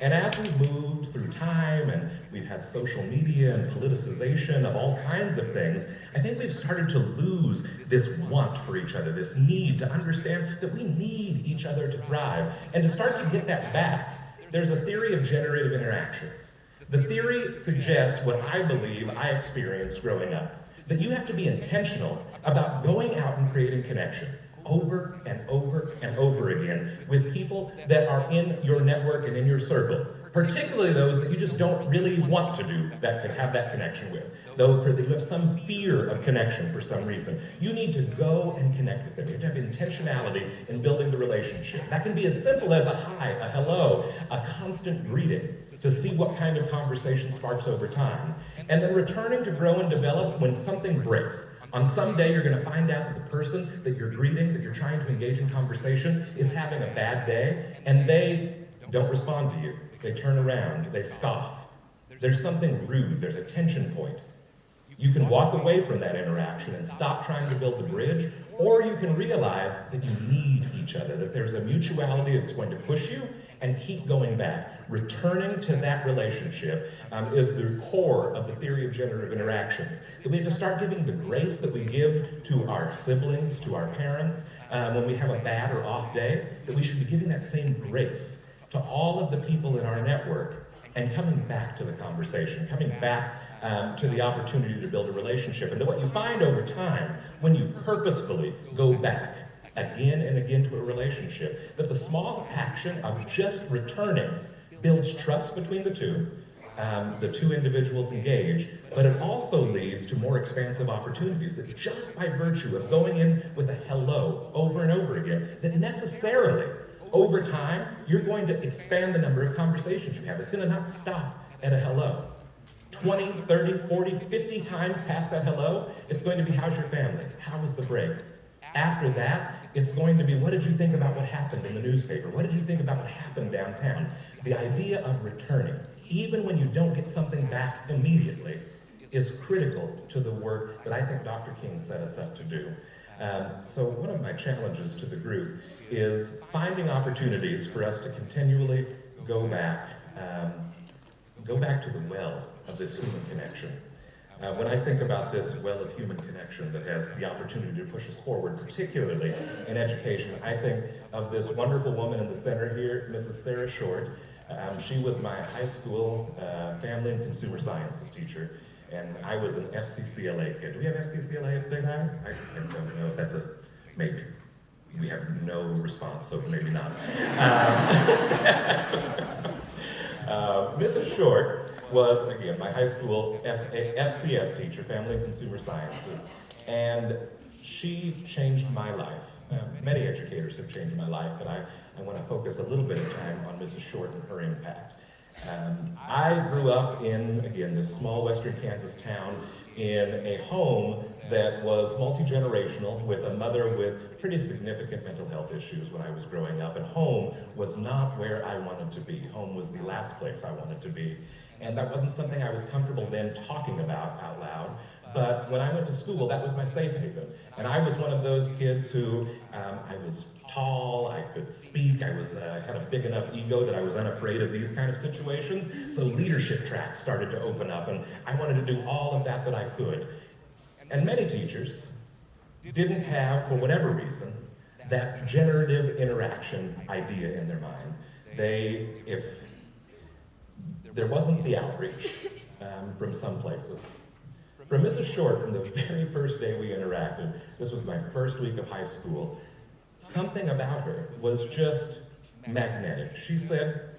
K: And as we moved through time, and we've had social media and politicization of all kinds of things, I think we've started to lose this want for each other, this need to understand that we need each other to thrive. And to start to get that back, there's a theory of generative interactions. The theory suggests what I believe I experienced growing up, that you have to be intentional about going out and creating connection over and over and over again with people that are in your network and in your circle, particularly those that you just don't really want to do that, can have that connection with. Though you have some fear of connection for some reason, you need to go and connect with them. You have to have intentionality in building the relationship. That can be as simple as a hi, a hello, a constant greeting to see what kind of conversation sparks over time. And then returning to grow and develop when something breaks. On some day, you're going to find out that the person that you're greeting, that you're trying to engage in conversation, is having a bad day, and they don't respond to you. They turn around, they scoff. There's something rude, there's a tension point. You can walk away from that interaction and stop trying to build the bridge, or you can realize that you need each other, that there's a mutuality that's going to push you and keep going back. Returning to that relationship is the core of the theory of generative interactions. That we have to start giving the grace that we give to our siblings, to our parents, when we have a bad or off day, that we should be giving that same grace to all of the people in our network and coming back to the conversation, coming back to the opportunity to build a relationship. And then what you find over time, when you purposefully go back again and again to a relationship, that the small action of just returning builds trust between the two individuals engaged, but it also leads to more expansive opportunities that just by virtue of going in with a hello over and over again, that necessarily over time, you're going to expand the number of conversations you have. It's going to not stop at a hello. 20, 30, 40, 50 times past that hello, it's going to be, how's your family? How was the break? After that, it's going to be, what did you think about what happened in the newspaper? What did you think about what happened downtown? The idea of returning, even when you don't get something back immediately, is critical to the work that I think Dr. King set us up to do. So one of my challenges to the group is finding opportunities for us to continually go back to the well of this human connection. When I think about this well of human connection that has the opportunity to push us forward, particularly in education, I think of this wonderful woman in the center here, Mrs. Sarah Short. She was my high school family and consumer sciences teacher, and I was an FCCLA kid. Do we have FCCLA at State High? I don't know if that's a maybe. We have no response, so maybe not. Mrs. Short was, again, my high school FCS teacher, Family and Consumer Sciences, and she changed my life Many educators have changed my life, but I want to focus a little bit of time on Mrs. Short and her impact. I grew up in, again, this small western Kansas town in a home that was multi-generational, with a mother with pretty significant mental health issues when I was growing up. And home was not where I wanted to be. Home was the last place I wanted to be. And that wasn't something I was comfortable then talking about out loud. But when I went to school, that was my safe haven. And I was one of those kids who, I was tall, I could speak, I had a big enough ego that I was unafraid of these kind of situations. So leadership tracks started to open up, and I wanted to do all of that I could. And many teachers didn't have, for whatever reason, that generative interaction idea in their mind. If there wasn't the outreach from some places. From Mrs. Short, from the very first day we interacted, this was my first week of high school, something about her was just magnetic. She said,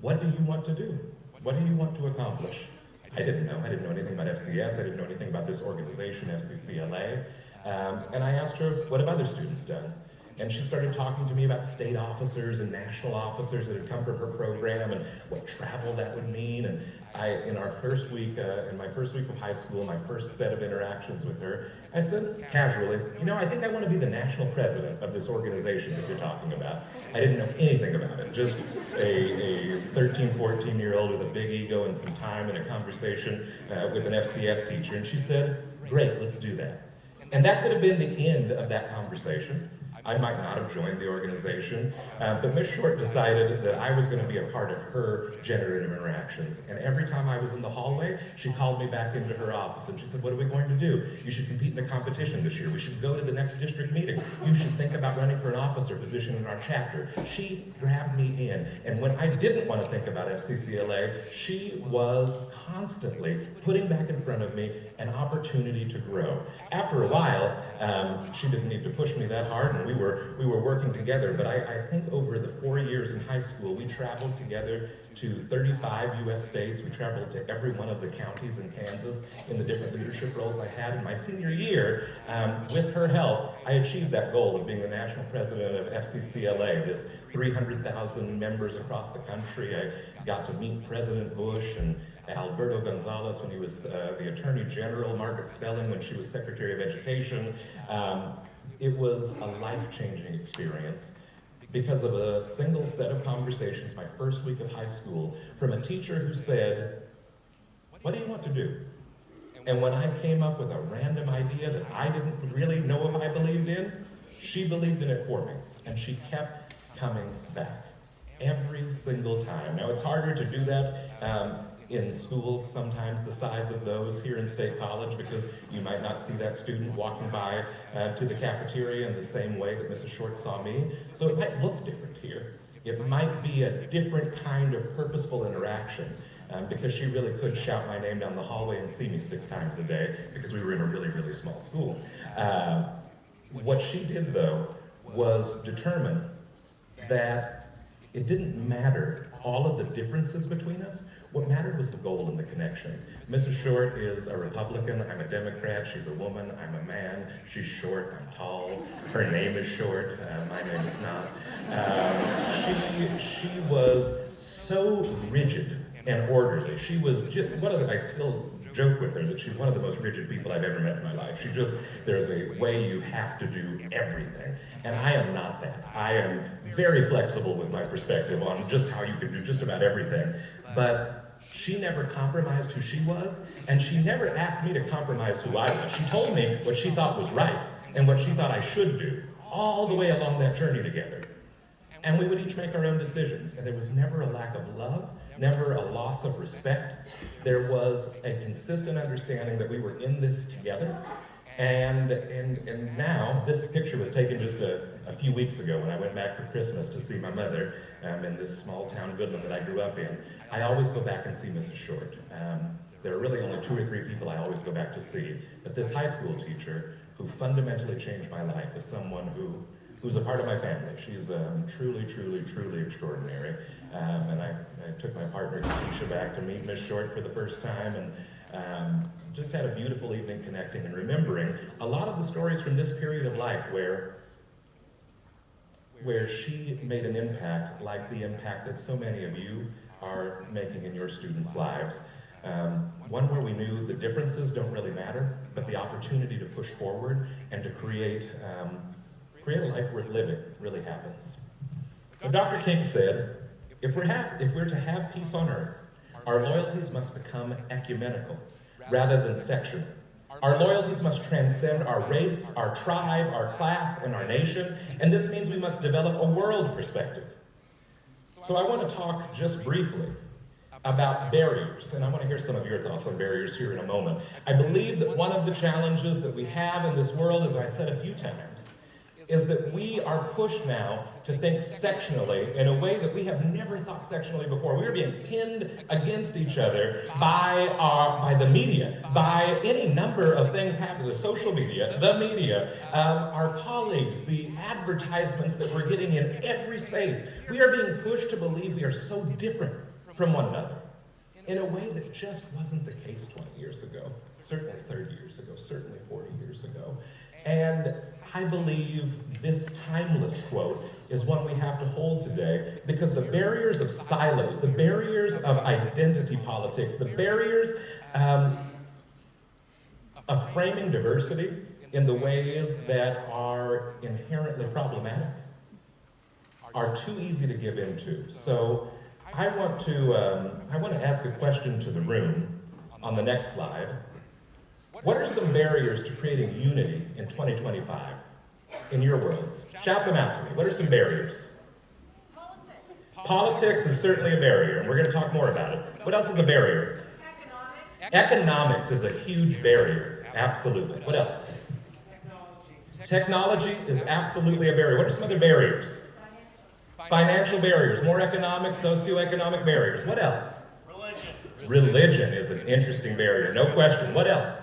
K: "What do you want to do? What do you want to accomplish?" I didn't know. I didn't know anything about FCS. I didn't know anything about this organization, FCCLA. And I asked her, what have other students done? And she started talking to me about state officers and national officers that had come from her program and what travel that would mean. And in my first week of high school, my first set of interactions with her, I said casually, I think I want to be the national president of this organization that you're talking about. I didn't know anything about it, just a 13, 14-year-old with a big ego and some time and a conversation with an FCS teacher. And she said, "Great, let's do that." And that could have been the end of that conversation. I might not have joined the organization, but Ms. Short decided that I was going to be a part of her generative interactions. And every time I was in the hallway, she called me back into her office and she said, "What are we going to do? You should compete in a competition this year. We should go to the next district meeting. You should think about running for an officer position in our chapter." She grabbed me in. And when I didn't want to think about FCCLA, she was constantly putting back in front of me an opportunity to grow. After a while, she didn't need to push me that hard, and we were working together, but I think over the 4 years in high school, we traveled together to 35 U.S. states. We traveled to every one of the counties in Kansas in the different leadership roles I had. In my senior year, with her help, I achieved that goal of being the national president of FCCLA, this 300,000 members across the country. I got to meet President Bush and Alberto Gonzalez when he was the Attorney General, Margaret Spelling when she was Secretary of Education. It was a life-changing experience because of a single set of conversations my first week of high school from a teacher who said, "What do you want to do?" And when I came up with a random idea that I didn't really know if I believed in, she believed in it for me, and she kept coming back every single time. Now, it's harder to do that in schools sometimes the size of those here in State College, because you might not see that student walking by to the cafeteria in the same way that Mrs. Short saw me. So it might look different here. It might be a different kind of purposeful interaction because she really could shout my name down the hallway and see me 6 times a day because we were in a really, really small school. What she did, though, was determine that it didn't matter all of the differences between us. What mattered was the goal and the connection. Mrs. Short is a Republican, I'm a Democrat, she's a woman, I'm a man, she's short, I'm tall, her name is short, my name is not. She was so rigid and orderly. She was just I still joke with her that she's one of the most rigid people I've ever met in my life. There's a way you have to do everything. And I am not that. I am very flexible with my perspective on just how you can do just about everything. But she never compromised who she was, and she never asked me to compromise who I was. She told me what she thought was right and what she thought I should do, all the way along that journey together. And we would each make our own decisions, and there was never a lack of love, never a loss of respect. There was a consistent understanding that we were in this together. And now, this picture was taken just a few weeks ago when I went back for Christmas to see my mother in this small town of Goodland that I grew up in. I always go back and see Mrs. Short. There are really only 2 or 3 people I always go back to see. But this high school teacher who fundamentally changed my life is someone who's a part of my family. She's truly, truly, truly extraordinary. And I took my partner, Keisha, back to meet Ms. Short for the first time, and just had a beautiful evening connecting and remembering a lot of the stories from this period of life where where she made an impact like the impact that so many of you are making in your students' lives. One where we knew the differences don't really matter, but the opportunity to push forward and to create a life worth living really happens. So Dr. King said, if we're to have peace on earth, our loyalties must become ecumenical rather than sectional. Our loyalties must transcend our race, our tribe, our class, and our nation, and this means we must develop a world perspective. So I want to talk just briefly about barriers, and I want to hear some of your thoughts on barriers here in a moment. I believe that one of the challenges that we have in this world, as I said a few times, is that we are pushed now to think sectionally in a way that we have never thought sectionally before. We are being pinned against each other by the media, by any number of things happening, the social media, the media, our colleagues, the advertisements that we're getting in every space. We are being pushed to believe we are so different from one another in a way that just wasn't the case 20 years ago, certainly 30 years ago, certainly 40 years ago. And I believe this timeless quote is one we have to hold today because the barriers of silos, the barriers of identity politics, the barriers of framing diversity in the ways that are inherently problematic are too easy to give into. So I want to ask a question to the room on the next slide. What are some barriers to creating unity in 2025 in your worlds? Shout them out to me. What are some barriers? Politics is certainly a barrier, and we're going to talk more about it. What else is a barrier? Economics is a huge barrier. Absolutely. What else? Technology is absolutely a barrier. What are some other barriers? Financial barriers, more economic, socioeconomic barriers. What else? Religion is an interesting barrier, no question. What else?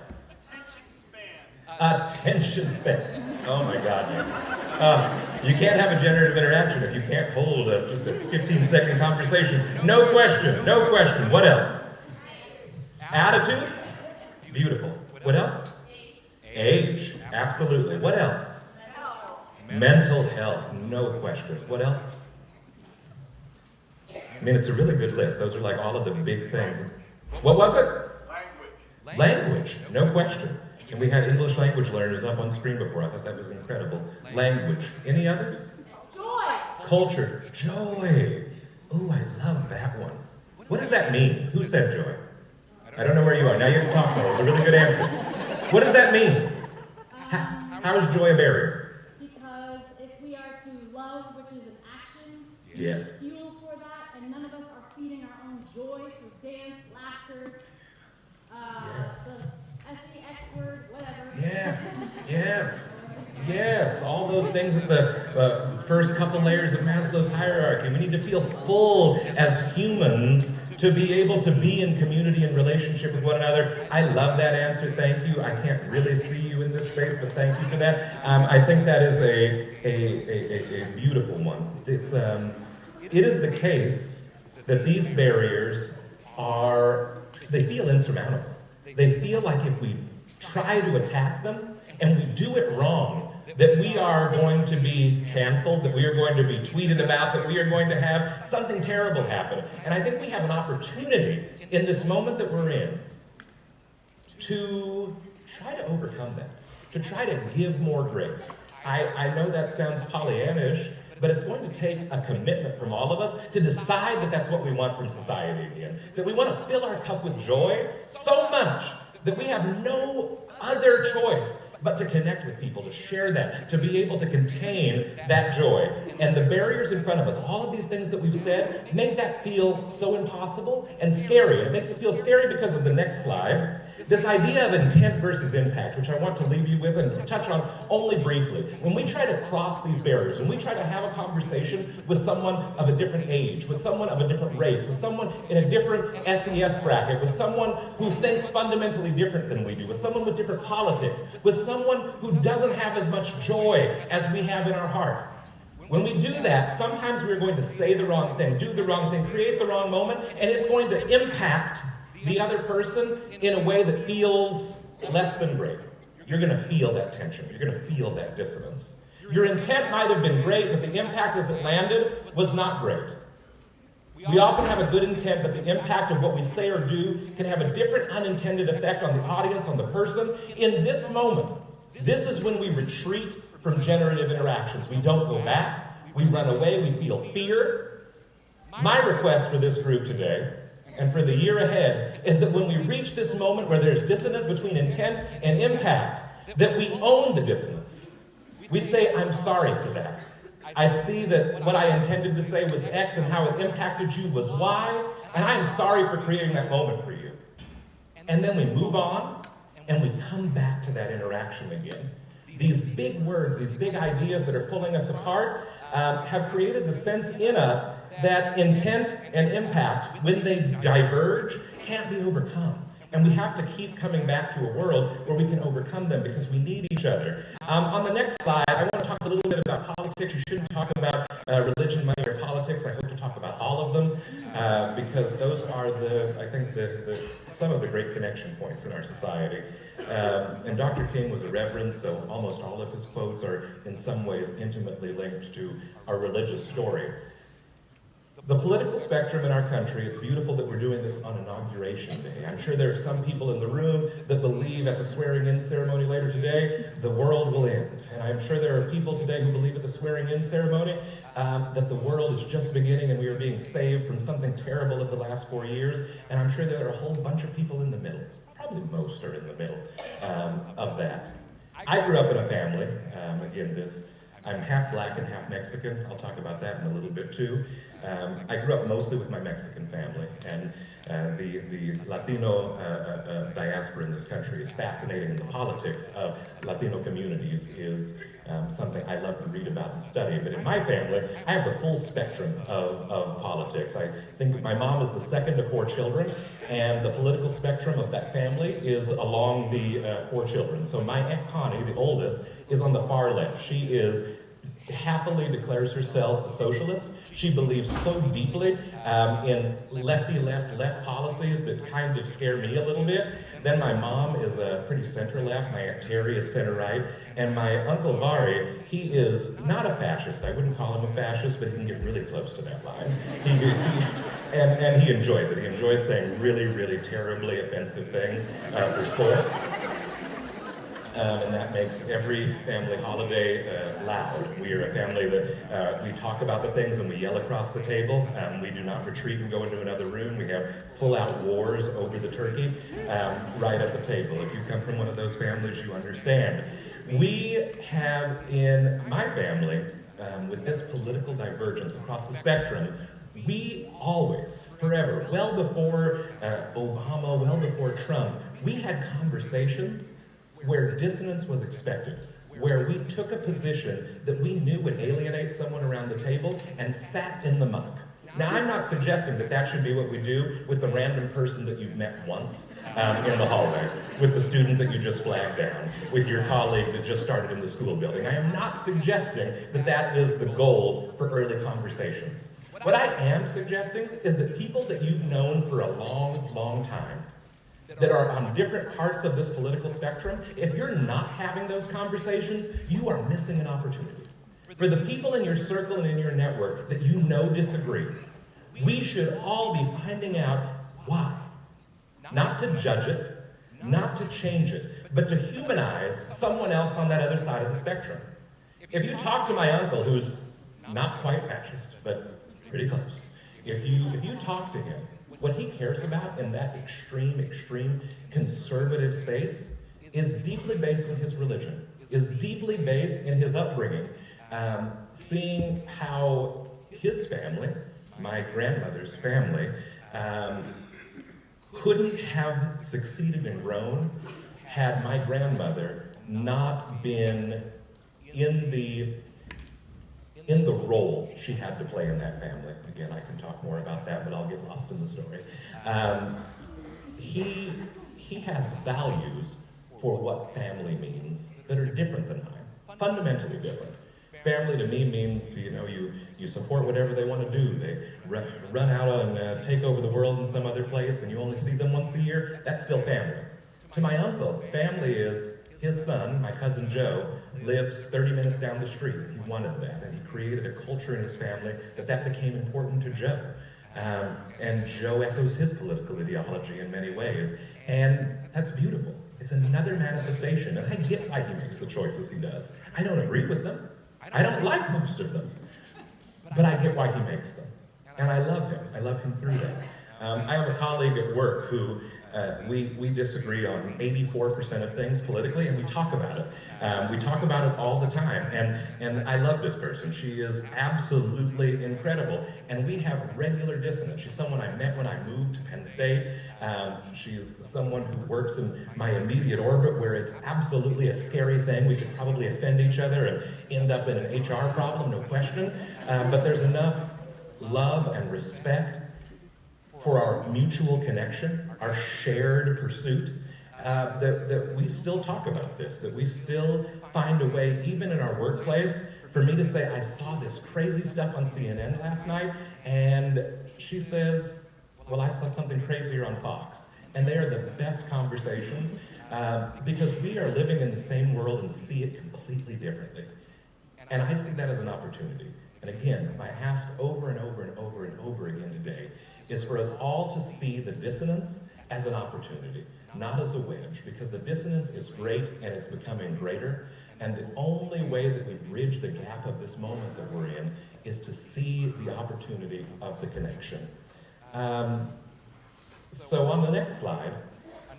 K: Attention span. Oh my God, yes. You can't have a generative interaction if you can't hold just a 15-second conversation. No question, no question. What else? Attitudes? Beautiful. What else? Age. Absolutely. What else? Mental health. No question. What else? I mean, it's a really good list. Those are like all of the big things. What was it? Language. No question. And we had English language learners up on screen before. I thought that was incredible. Language. Any others?
B: Joy.
K: Culture. Joy. Oh, I love that one. What does that mean? Who said joy? I don't know where you are. Now you have to talk, though. It's a really good answer. What does that mean? How is joy a barrier?
L: Because if we are to love, which is an action,
K: yes.
L: Fuel for that, and none of us are feeding our own joy through dance, laughter, the SEX word, whatever.
K: Yes, yes, yes. All those things at the first couple layers of Maslow's hierarchy. We need to feel full as humans to be able to be in community and relationship with one another. I love that answer. Thank you. I can't really see you in this space, but thank you for that. I think that is a beautiful one. It is the case that these barriers they feel insurmountable. They feel like if we try to attack them and we do it wrong, that we are going to be canceled, that we are going to be tweeted about, that we are going to have something terrible happen. And I think we have an opportunity in this moment that we're in to try to overcome that, to try to give more grace. I know that sounds Pollyannish, but it's going to take a commitment from all of us to decide that that's what we want from society again. That we want to fill our cup with joy so much that we have no other choice but to connect with people, to share that, to be able to contain that joy. And the barriers in front of us, all of these things that we've said, make that feel so impossible and scary. It makes it feel scary because of the next slide. This idea of intent versus impact, which I want to leave you with and touch on only briefly. When we try to cross these barriers, when we try to have a conversation with someone of a different age, with someone of a different race, with someone in a different SES bracket, with someone who thinks fundamentally different than we do, with someone with different politics, with someone who doesn't have as much joy as we have in our heart. When we do that, sometimes we're going to say the wrong thing, do the wrong thing, create the wrong moment, and it's going to impact the other person in a way that feels less than great. You're going to feel that tension. You're going to feel that dissonance. Your intent might have been great, but the impact as it landed was not great. We often have a good intent, but the impact of what we say or do can have a different unintended effect on the audience, on the person. In this moment, this is when we retreat from generative interactions. We don't go back. We run away. We feel fear. My request for this group today, and for the year ahead, is that when we reach this moment where there's dissonance between intent and impact, that we own the dissonance. We say, I'm sorry for that. I see that what I intended to say was X and how it impacted you was Y, and I'm sorry for creating that moment for you. And then we move on, and we come back to that interaction again. These big words, these big ideas that are pulling us apart, have created the sense in us that intent and impact, when they diverge, can't be overcome. And we have to keep coming back to a world where we can overcome them because we need each other. On the next slide, I want to talk a little bit about politics. You shouldn't talk about religion, money, or politics. I hope to talk about all of them because those are I think, some of the great connection points in our society. And Dr. King was a reverend, so almost all of his quotes are in some ways intimately linked to our religious story. The political spectrum in our country, it's beautiful that we're doing this on Inauguration Day. I'm sure there are some people in the room that believe at the swearing-in ceremony later today, the world will end. And I'm sure there are people today who believe at the swearing-in ceremony that the world is just beginning and we are being saved from something terrible of the last 4 years. And I'm sure there are a whole bunch of people in the middle. Probably most are in the middle of that. I grew up in a family, again, I'm half black and half Mexican. I'll talk about that in a little bit too. I grew up mostly with my Mexican family, and the Latino diaspora in this country is fascinating, and the politics of Latino communities is something I love to read about and study. But in my family, I have the full spectrum of politics. I think my mom is the second of 4 children, and the political spectrum of that family is along the 4 children. So my Aunt Connie, the oldest, is on the far left. She happily declares herself a socialist. She believes so deeply in lefty left policies that kind of scare me a little bit. Then my mom is a pretty center left, my Aunt Terry is center right, and my Uncle Vari, he is not a fascist. I wouldn't call him a fascist, but he can get really close to that line. And he enjoys it. He enjoys saying really, really terribly offensive things for sport. And that makes every family holiday loud. We are a family that we talk about the things and we yell across the table. We do not retreat and go into another room. We have full-out wars over the turkey right at the table. If you come from one of those families, you understand. We have in my family, with this political divergence across the spectrum, we always, forever, well before Obama, well before Trump, we had conversations where dissonance was expected, where we took a position that we knew would alienate someone around the table and sat in the muck. Now, I'm not suggesting that that should be what we do with the random person that you've met once in the hallway, with the student that you just flagged down, with your colleague that just started in the school building. I am not suggesting that that is the goal for early conversations. What I am suggesting is that people that you've known for a long, long time, that are on different parts of this political spectrum, if you're not having those conversations, you are missing an opportunity. For the people in your circle and in your network that you know disagree, we should all be finding out why. Not to judge it, not to change it, but to humanize someone else on that other side of the spectrum. If you talk to my uncle, who's not quite fascist, but pretty close, if you talk to him, what he cares about in that extreme conservative space is deeply based in his religion, is deeply based in his upbringing, seeing how his family, my grandmother's family, couldn't have succeeded and grown had my grandmother not been in the role she had to play in that family. Again, I can talk more about that, but I'll get lost in the story. He has values for what family means that are different than mine, fundamentally different. Family to me means, you support whatever they want to do. They run out and take over the world in some other place and you only see them once a year. That's still family. To my uncle, family is his son, my cousin Joe, lives 30 minutes down the street. He wanted that, and he created a culture in his family that became important to Joe. And Joe echoes his political ideology in many ways, and that's beautiful. It's another manifestation, and I get why he makes the choices he does. I don't agree with them. I don't like most of them, but I get why he makes them. And I love him. I love him through that. I have a colleague at work who we disagree on 84% of things politically, and we talk about it. We talk about it all the time, and I love this person. She is absolutely incredible, and we have regular dissonance. She's someone I met when I moved to Penn State. She's someone who works in my immediate orbit where it's absolutely a scary thing. We could probably offend each other and end up in an HR problem, no question, but there's enough love and respect for our mutual connection, our shared pursuit, that we still talk about this, that we still find a way, even in our workplace, for me to say, I saw this crazy stuff on CNN last night, and she says, well, I saw something crazier on Fox. And they are the best conversations, because we are living in the same world and see it completely differently. And I see that as an opportunity. And again, my ask over and over and over and over again today is for us all to see the dissonance as an opportunity, not as a wedge, because the dissonance is great and it's becoming greater, and the only way that we bridge the gap of this moment that we're in is to see the opportunity of the connection. So on the next slide,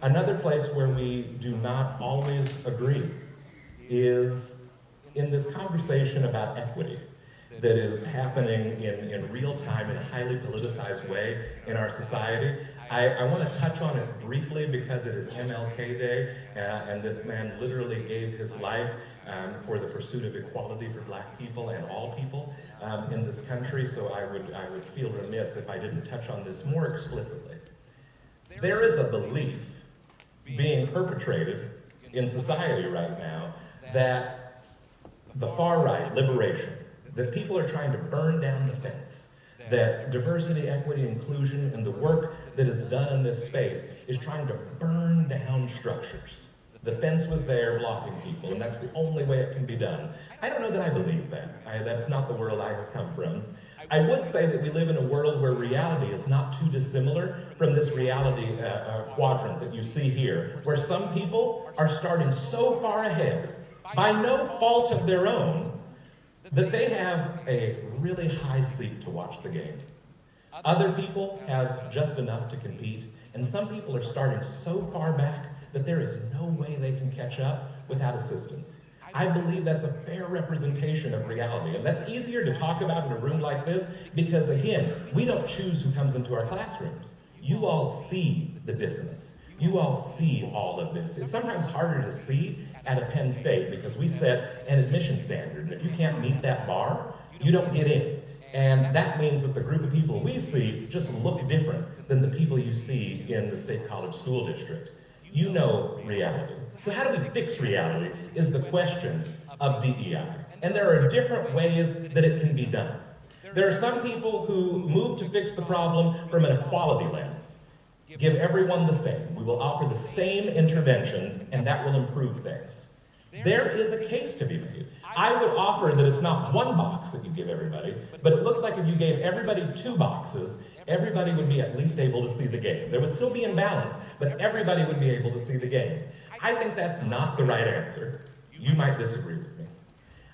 K: another place where we do not always agree is in this conversation about equity that is happening in real time in a highly politicized way in our society. I want to touch on it briefly because it is MLK Day, and this man literally gave his life for the pursuit of equality for Black people and all people in this country, so I would feel remiss if I didn't touch on this more explicitly. There is a belief being perpetrated in society right now that the far right, liberation, that people are trying to burn down the fence, that diversity, equity, inclusion, and the work that is done in this space is trying to burn down structures. The fence was there blocking people, and that's the only way it can be done. I don't know that I believe that. That's not the world I have come from. I would say that we live in a world where reality is not too dissimilar from this reality quadrant that you see here, where some people are starting so far ahead, by no fault of their own, that they have a really high seat to watch the game. Other people have just enough to compete, and some people are starting so far back that there is no way they can catch up without assistance. I believe that's a fair representation of reality, and that's easier to talk about in a room like this because, again, we don't choose who comes into our classrooms. You all see the dissonance. You all see all of this. It's sometimes harder to see at a Penn State because we set an admission standard, and if you can't meet that bar, you don't get in. And that means that the group of people we see just look different than the people you see in the State College School District. You know reality. So how do we fix reality is the question of DEI. And there are different ways that it can be done. There are some people who move to fix the problem from an equality lens. Give everyone the same. We will offer the same interventions, and that will improve things. There is a case to be made. I would offer that it's not one box that you give everybody, but it looks like if you gave everybody 2 boxes, everybody would be at least able to see the game. There would still be imbalance, but everybody would be able to see the game. I think that's not the right answer. You might disagree with me.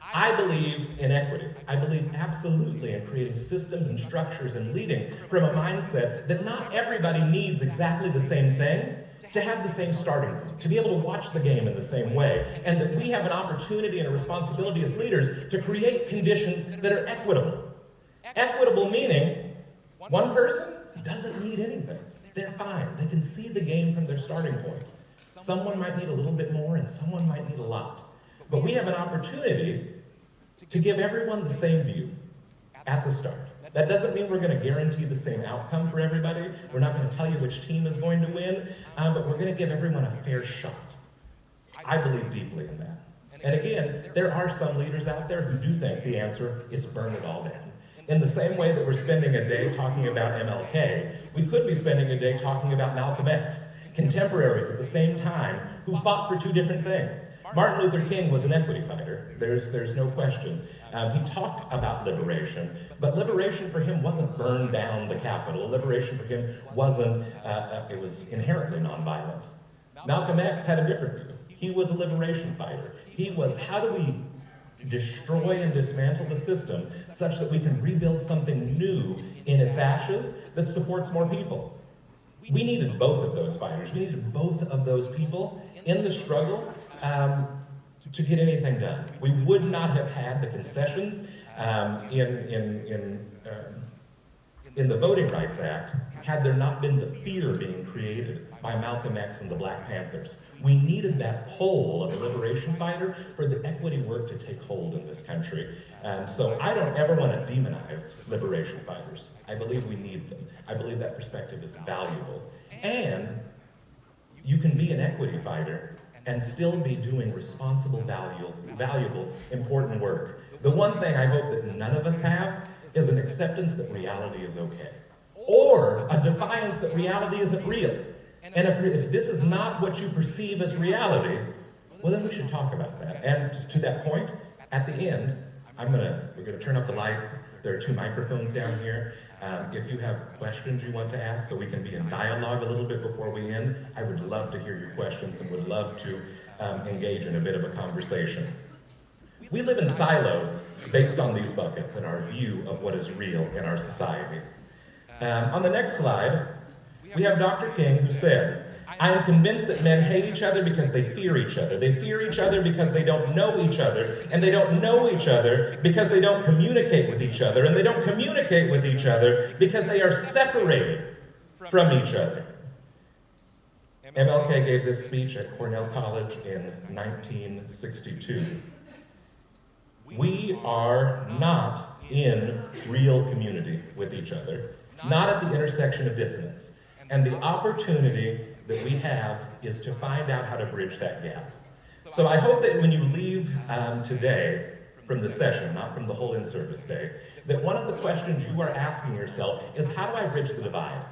K: I believe in equity. I believe absolutely in creating systems and structures and leading from a mindset that not everybody needs exactly the same thing to have the same starting point, to be able to watch the game in the same way, and that we have an opportunity and a responsibility as leaders to create conditions that are equitable. Equitable meaning one person doesn't need anything. They're fine. They can see the game from their starting point. Someone might need a little bit more and someone might need a lot. But we have an opportunity to give everyone the same view at the start. That doesn't mean we're going to guarantee the same outcome for everybody. We're not going to tell you which team is going to win, but we're going to give everyone a fair shot. I believe deeply in that. And again, there are some leaders out there who do think the answer is burn it all down. In the same way that we're spending a day talking about MLK, we could be spending a day talking about Malcolm X, contemporaries at the same time who fought for 2 different things. Martin Luther King was an equity fighter. There's no question. He talked about liberation, but liberation for him wasn't burn down the Capitol. Liberation for him wasn't, it was inherently nonviolent. Malcolm X had a different view. He was a liberation fighter. He was, how do we destroy and dismantle the system such that we can rebuild something new in its ashes that supports more people? We needed both of those fighters. We needed both of those people in the struggle to get anything done. We would not have had the concessions in the Voting Rights Act had there not been the fear being created by Malcolm X and the Black Panthers. We needed that pull of a liberation fighter for the equity work to take hold in this country. So I don't ever want to demonize liberation fighters. I believe we need them. I believe that perspective is valuable. And you can be an equity fighter and still be doing responsible, valuable, important work. The one thing I hope that none of us have is an acceptance that reality is okay, or a defiance that reality isn't real. And if this is not what you perceive as reality, well, then we should talk about that. And to that point, at the end, we're gonna turn up the lights. There are 2 microphones down here. If you have questions you want to ask so we can be in dialogue a little bit before we end, I would love to hear your questions and would love to engage in a bit of a conversation. We live in silos based on these buckets and our view of what is real in our society. On the next slide, we have Dr. King, who said, "I am convinced that men hate each other because they fear each other. They fear each other because they don't know each other, and they don't know each other because they don't communicate with each other, and they don't communicate with each other because they are separated from each other." MLK gave this speech at Cornell College in 1962. We are not in real community with each other, not at the intersection of dissonance. And the opportunity that we have is to find out how to bridge that gap. So I hope that when you leave today from the session, not from the whole in-service day, that one of the questions you are asking yourself is, how do I bridge the divide?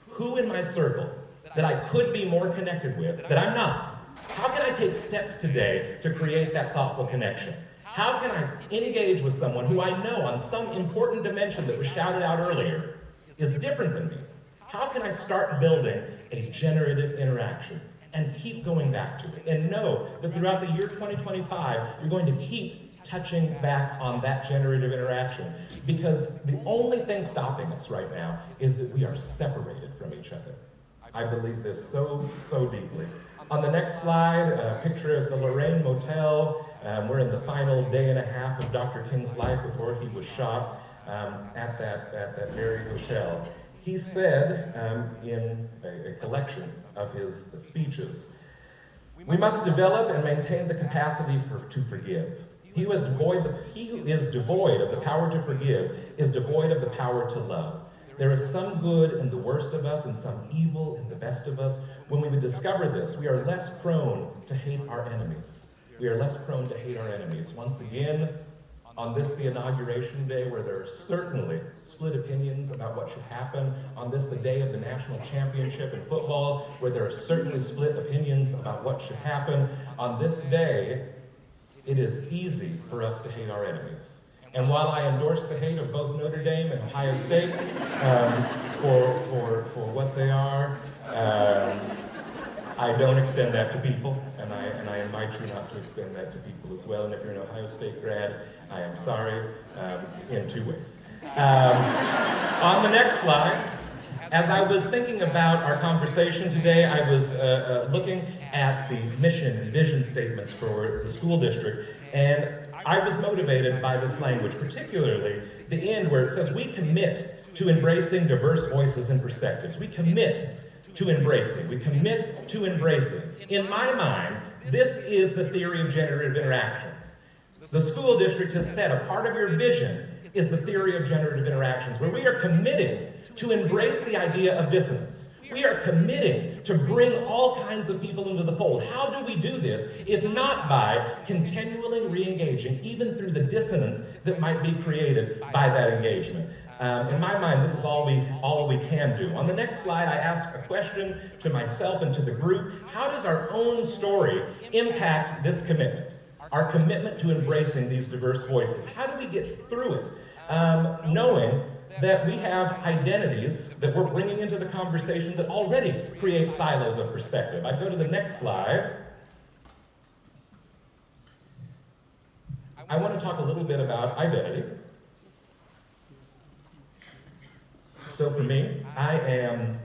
K: Who in my circle that I could be more connected with, that I'm not? How can I take steps today to create that thoughtful connection? How can I engage with someone who I know on some important dimension that was shouted out earlier is different than me? How can I start building a generative interaction and keep going back to it? And know that throughout the year 2025, you're going to keep touching back on that generative interaction, because the only thing stopping us right now is that we are separated from each other. I believe this so, so deeply. On the next slide, a picture of the Lorraine Motel. We're in the final day and a half of Dr. King's life before he was shot at that very hotel. He said in a collection of his speeches, "We must develop and maintain the capacity to forgive. He who is devoid of the power to forgive is devoid of the power to love. There is some good in the worst of us and some evil in the best of us. When we discover this, we are less prone to hate our enemies. We are less prone to hate our enemies." Once again, on this, the inauguration day, where there are certainly split opinions about what should happen, on this, the day of the national championship in football, where there are certainly split opinions about what should happen, on this day, it is easy for us to hate our enemies. And while I endorse the hate of both Notre Dame and Ohio State for what they are, I don't extend that to people, and I invite you not to extend that to people as well. And if you're an Ohio State grad, I am sorry in 2 ways. On the next slide, as I was thinking about our conversation today, I was looking at the mission and vision statements for the school district, and I was motivated by this language, particularly the end where it says, "We commit to embracing diverse voices and perspectives." We commit to embracing. We commit to embracing. In my mind, this is the theory of generative interactions. The school district has said a part of your vision is the theory of generative interactions, where we are committed to embrace the idea of dissonance, We are committing to bring all kinds of people into the fold. How do we do this if not by continually re-engaging, even through the dissonance that might be created by that engagement? In my mind, this is all we can do. On the next slide, I ask a question to myself and to the group. How does our own story impact this commitment? Our commitment to embracing these diverse voices. How do we get through it? Knowing that we have identities that we're bringing into the conversation that already create silos of perspective. I go to the next slide. I want to talk a little bit about identity. So for me, I am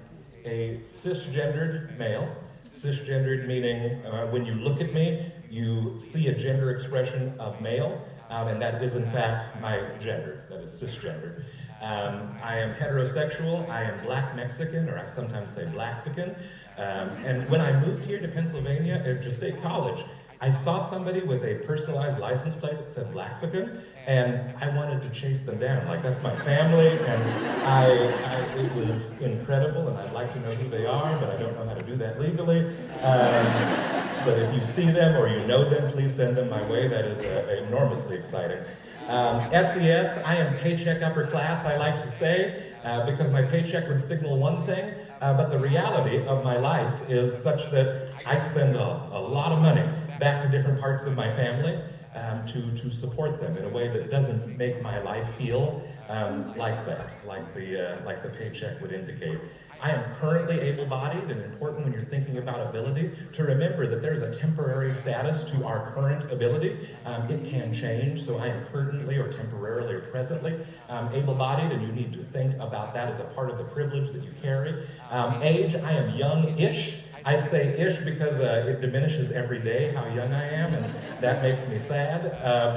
K: a cisgendered male. Cisgendered meaning when you look at me, you see a gender expression of male, and that is in fact my gender, that is cisgender. I am heterosexual, I am Black Mexican, or I sometimes say Blaxican. And when I moved here to Pennsylvania, to State College, I saw somebody with a personalized license plate that said Blaxican, and I wanted to chase them down. Like, that's my family, and it was incredible, and I'd like to know who they are, but I don't know how to do that legally. But if you see them or you know them, please send them my way. That is enormously exciting. SES, I am paycheck upper class, I like to say, because my paycheck would signal one thing, but the reality of my life is such that I send a lot of money back to different parts of my family to support them in a way that doesn't make my life feel like that, like the paycheck would indicate. I am currently able-bodied, and important when you're thinking about ability to remember that there's a temporary status to our current ability. It can change, so I am currently or temporarily or presently able-bodied, and you need to think about that as a part of the privilege that you carry. Age, I am young-ish. I say ish because it diminishes every day how young I am, and that makes me sad.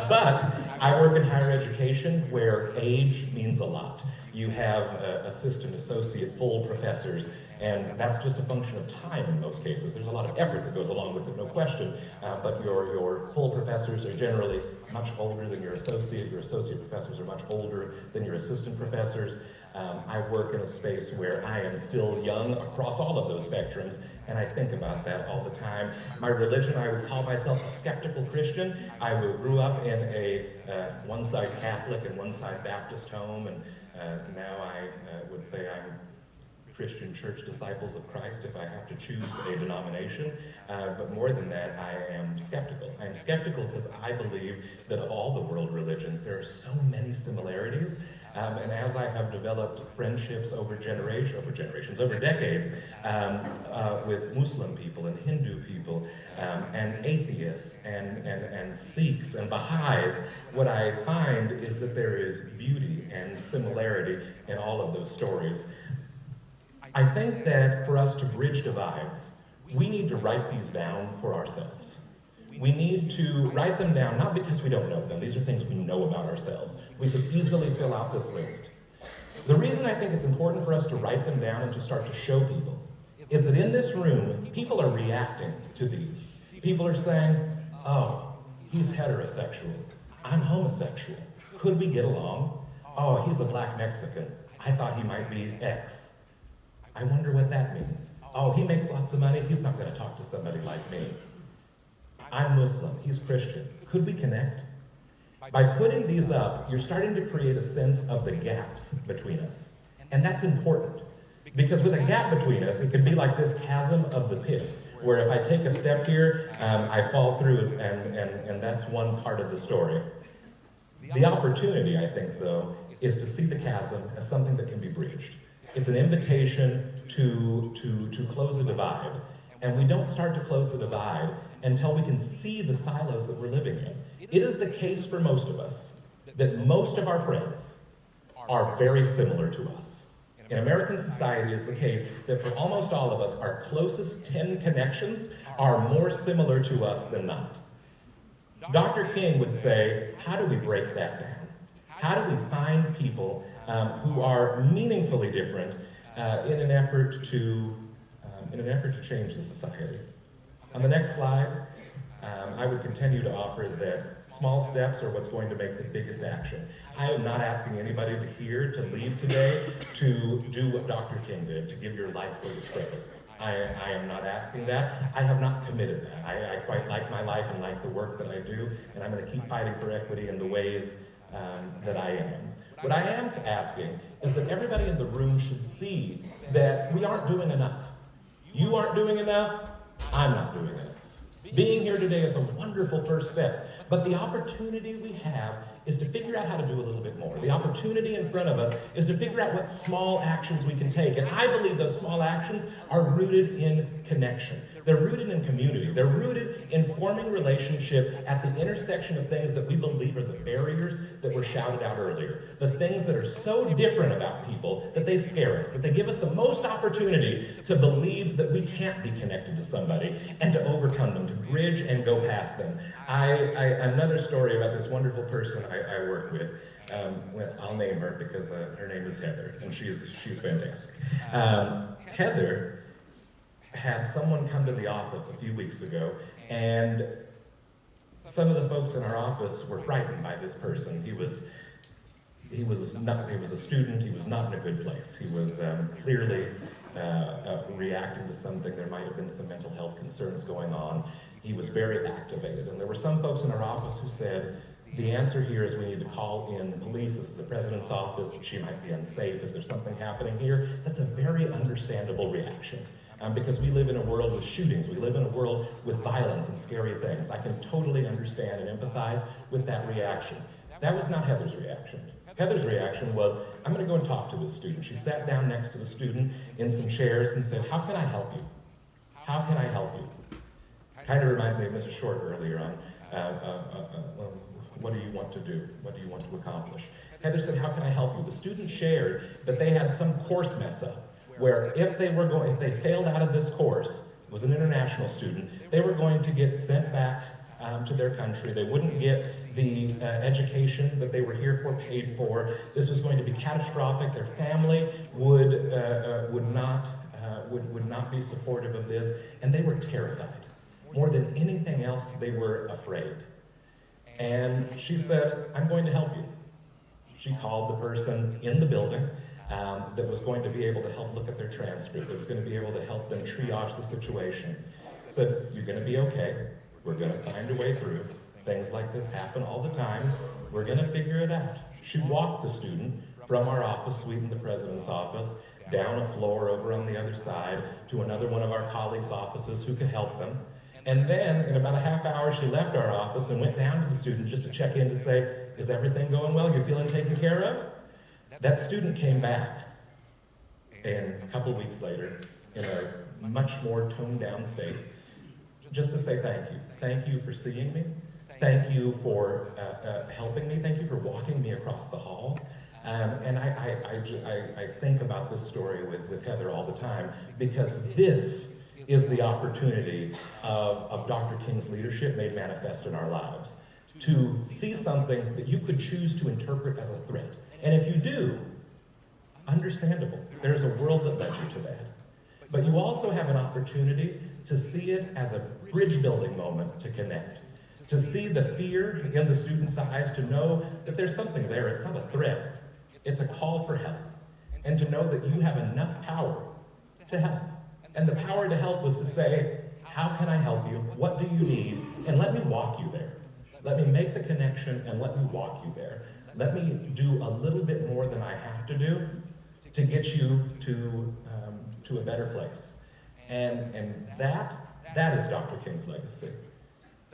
K: But I work in higher education where age means a lot. You have assistant, associate, full professors, and that's just a function of time in most cases. There's a lot of effort that goes along with it, no question, but your full professors are generally much older than your associate professors are much older than your assistant professors. I work in a space where I am still young across all of those spectrums, and I think about that all the time. My religion, I would call myself a skeptical Christian. I grew up in a one-side Catholic and one-side Baptist home, and now I would say I'm Christian Church Disciples of Christ if I have to choose a denomination. But more than that, I am skeptical. I am skeptical because I believe that of all the world religions, there are so many similarities. And as I have developed friendships over generations, over decades, with Muslim people and Hindu people, and atheists, and Sikhs and Baha'is, what I find is that there is beauty and similarity in all of those stories. I think that for us to bridge divides, we need to write these down for ourselves. We need to write them down, not because we don't know them. These are things we know about ourselves. We could easily fill out this list. The reason I think it's important for us to write them down and to start to show people is that in this room, people are reacting to these. People are saying, oh, he's heterosexual. I'm homosexual. Could we get along? Oh, he's a Black Mexican. I thought he might be X. I wonder what that means. Oh, he makes lots of money. He's not going to talk to somebody like me. I'm Muslim, he's Christian. Could we connect? By putting these up, you're starting to create a sense of the gaps between us. And that's important. Because with a gap between us, it could be like this chasm of the pit, where if I take a step here, I fall through it, and that's one part of the story. The opportunity, I think, though, is to see the chasm as something that can be bridged. It's an invitation to close a divide. And we don't start to close the divide until we can see the silos that we're living in. It is the case for most of us that most of our friends are very similar to us. In American society, it's the case that for almost all of us, our closest 10 connections are more similar to us than not. Dr. King would say, how do we break that down? How do we find people who are meaningfully different in an effort to change the society? On the next slide, I would continue to offer that small steps are what's going to make the biggest action. I am not asking anybody here to leave today to do what Dr. King did, to give your life for the struggle. I am not asking that. I have not committed that. I quite like my life and like the work that I do, and I'm going to keep fighting for equity in the ways that I am. What I am asking is that everybody in the room should see that we aren't doing enough. You aren't doing enough. I'm not doing enough. Being here today is a wonderful first step, but the opportunity we have is to figure out how to do a little bit more. The opportunity in front of us is to figure out what small actions we can take, and I believe those small actions are rooted in connection. They're rooted in community. They're rooted in forming relationship at the intersection of things that we believe are the barriers that were shouted out earlier. The things that are so different about people that they scare us, that they give us the most opportunity to believe that we can't be connected to somebody and to overcome them, to bridge and go past them. Another story about this wonderful person I work with. I'll name her because her name is Heather, and she's fantastic. Heather had someone come to the office a few weeks ago, and some of the folks in our office were frightened by this person. He was a student. He was not in a good place. He was clearly reacting to something. There might have been some mental health concerns going on. He was very activated, and there were some folks in our office who said, the answer here is we need to call in the police. This is the president's office. She might be unsafe. Is there something happening here? That's a very understandable reaction. Because we live in a world with shootings. We live in a world with violence and scary things. I can totally understand and empathize with that reaction. That was not Heather's reaction. Heather's reaction was, I'm going to go and talk to this student. She sat down next to the student in some chairs and said, how can I help you? How can I help you? Kind of reminds me of Mrs. Short earlier on. What do you want to do? What do you want to accomplish? Heather said, how can I help you? The student shared that they had some course mess up, where if they failed out of this course, it was an international student, they were going to get sent back to their country. They wouldn't get the education that they were here for paid for. This was going to be catastrophic. Their family would not be supportive of this, and they were terrified. More than anything else, they were afraid. And she said, I'm going to help you. She called the person in the building that was going to be able to help look at their transcript, that was going to be able to help them triage the situation. Said, you're going to be okay. We're going to find a way through. Things like this happen all the time. We're going to figure it out. She walked the student from our office suite in the president's office, down a floor over on the other side, to another one of our colleagues' offices who could help them. And then, in about a half hour, she left our office and went down to the student just to check in to say, is everything going well? You're feeling taken care of? That student came back, and a couple weeks later, in a much more toned-down state, just to say thank you. Thank you for seeing me. Thank you for helping me. Thank you for walking me across the hall. And I think about this story with Heather all the time, because this is the opportunity of Dr. King's leadership made manifest in our lives. To see something that you could choose to interpret as a threat. And if you do, understandable. There's a world that led you to that. But you also have an opportunity to see it as a bridge-building moment to connect. To see the fear in the student's eyes, to know that there's something there. It's not a threat. It's a call for help. And to know that you have enough power to help. And the power to help was to say, how can I help you? What do you need? And let me walk you there. Let me make the connection and let me walk you there. Let me do a little bit more than I have to do to get you to a better place. And that is Dr. King's legacy.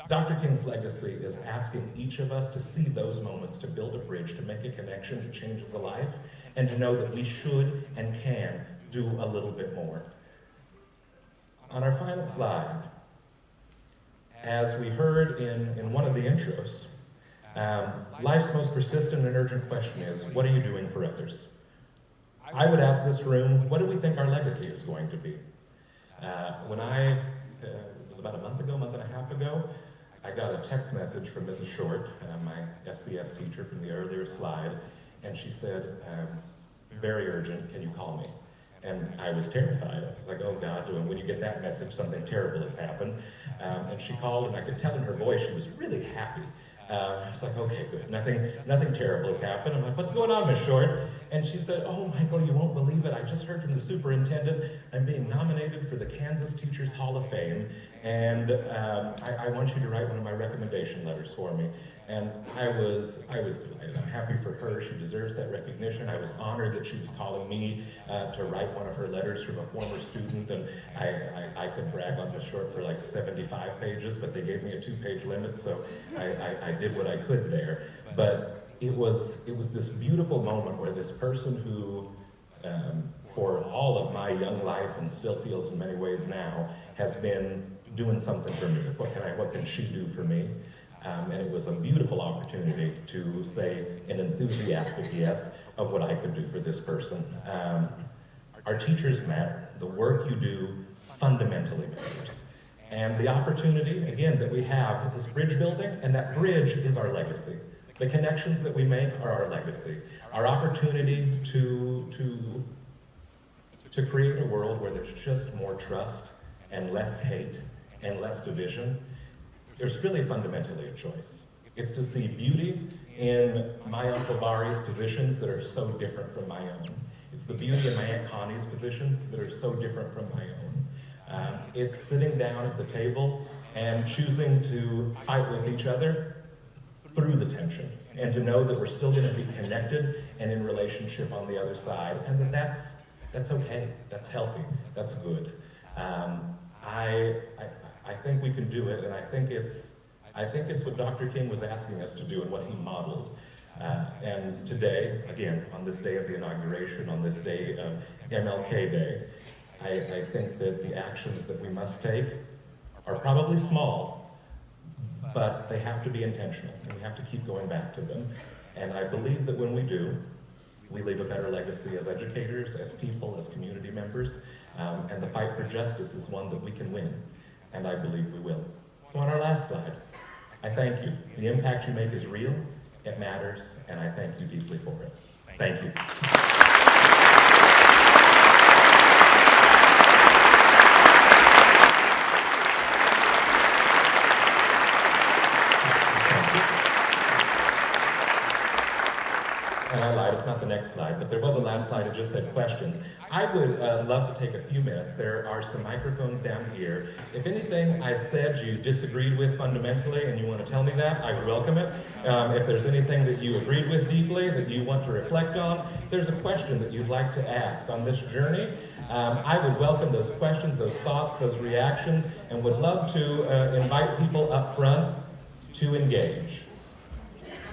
K: Dr. King's legacy is asking each of us to see those moments, to build a bridge, to make a connection, to change a life, and to know that we should and can do a little bit more. On our final slide, as we heard in one of the intros, life's most persistent and urgent question is, what are you doing for others? I would ask this room, what do we think our legacy is going to be? When it was about a month and a half ago, I got a text message from Mrs. Short, my FCS teacher from the earlier slide, and she said, very urgent, can you call me? And I was terrified. I was like, oh God, when you get that message, something terrible has happened. And she called, and I could tell in her voice she was really happy. I was like, okay, good, nothing terrible has happened. I'm like, what's going on, Miss Short? And she said, oh, Michael, you won't believe it. I just heard from the superintendent. I'm being nominated for the Kansas Teachers Hall of Fame, and I want you to write one of my recommendation letters for me. And I was delighted. I'm happy for her. She deserves that recognition. I was honored that she was calling me to write one of her letters from a former student, and I could brag on Miss Short for like 75 pages, but they gave me a 2-page limit, so I did what I could there. But it was this beautiful moment where this person who, for all of my young life and still feels in many ways now, has been doing something for me. What can she do for me? And it was a beautiful opportunity to say an enthusiastic yes of what I could do for this person. Our teachers matter. The work you do fundamentally matters. And the opportunity, again, that we have is this bridge building, and that bridge is our legacy. The connections that we make are our legacy. Our opportunity to create a world where there's just more trust and less hate and less division. There's really fundamentally a choice. It's to see beauty in my Uncle Barry's positions that are so different from my own. It's the beauty in my Aunt Connie's positions that are so different from my own. It's sitting down at the table and choosing to fight with each other through the tension, and to know that we're still going to be connected and in relationship on the other side, and that's okay, that's healthy, that's good. I think we can do it, and I think it's what Dr. King was asking us to do and what he modeled. And today, again, on this day of the inauguration, on this day of MLK Day, I think that the actions that we must take are probably small, but they have to be intentional, and we have to keep going back to them. And I believe that when we do, we leave a better legacy as educators, as people, as community members, and the fight for justice is one that we can win, and I believe we will. So on our last slide, I thank you. The impact you make is real, it matters, and I thank you deeply for it. Thank you. And I lied, it's not the next slide, but there was a last slide that just said questions. I would love to take a few minutes. There are some microphones down here. If anything I said you disagreed with fundamentally and you want to tell me that, I would welcome it. If there's anything that you agreed with deeply that you want to reflect on, if there's a question that you'd like to ask on this journey, I would welcome those questions, those thoughts, those reactions, and would love to invite people up front to engage.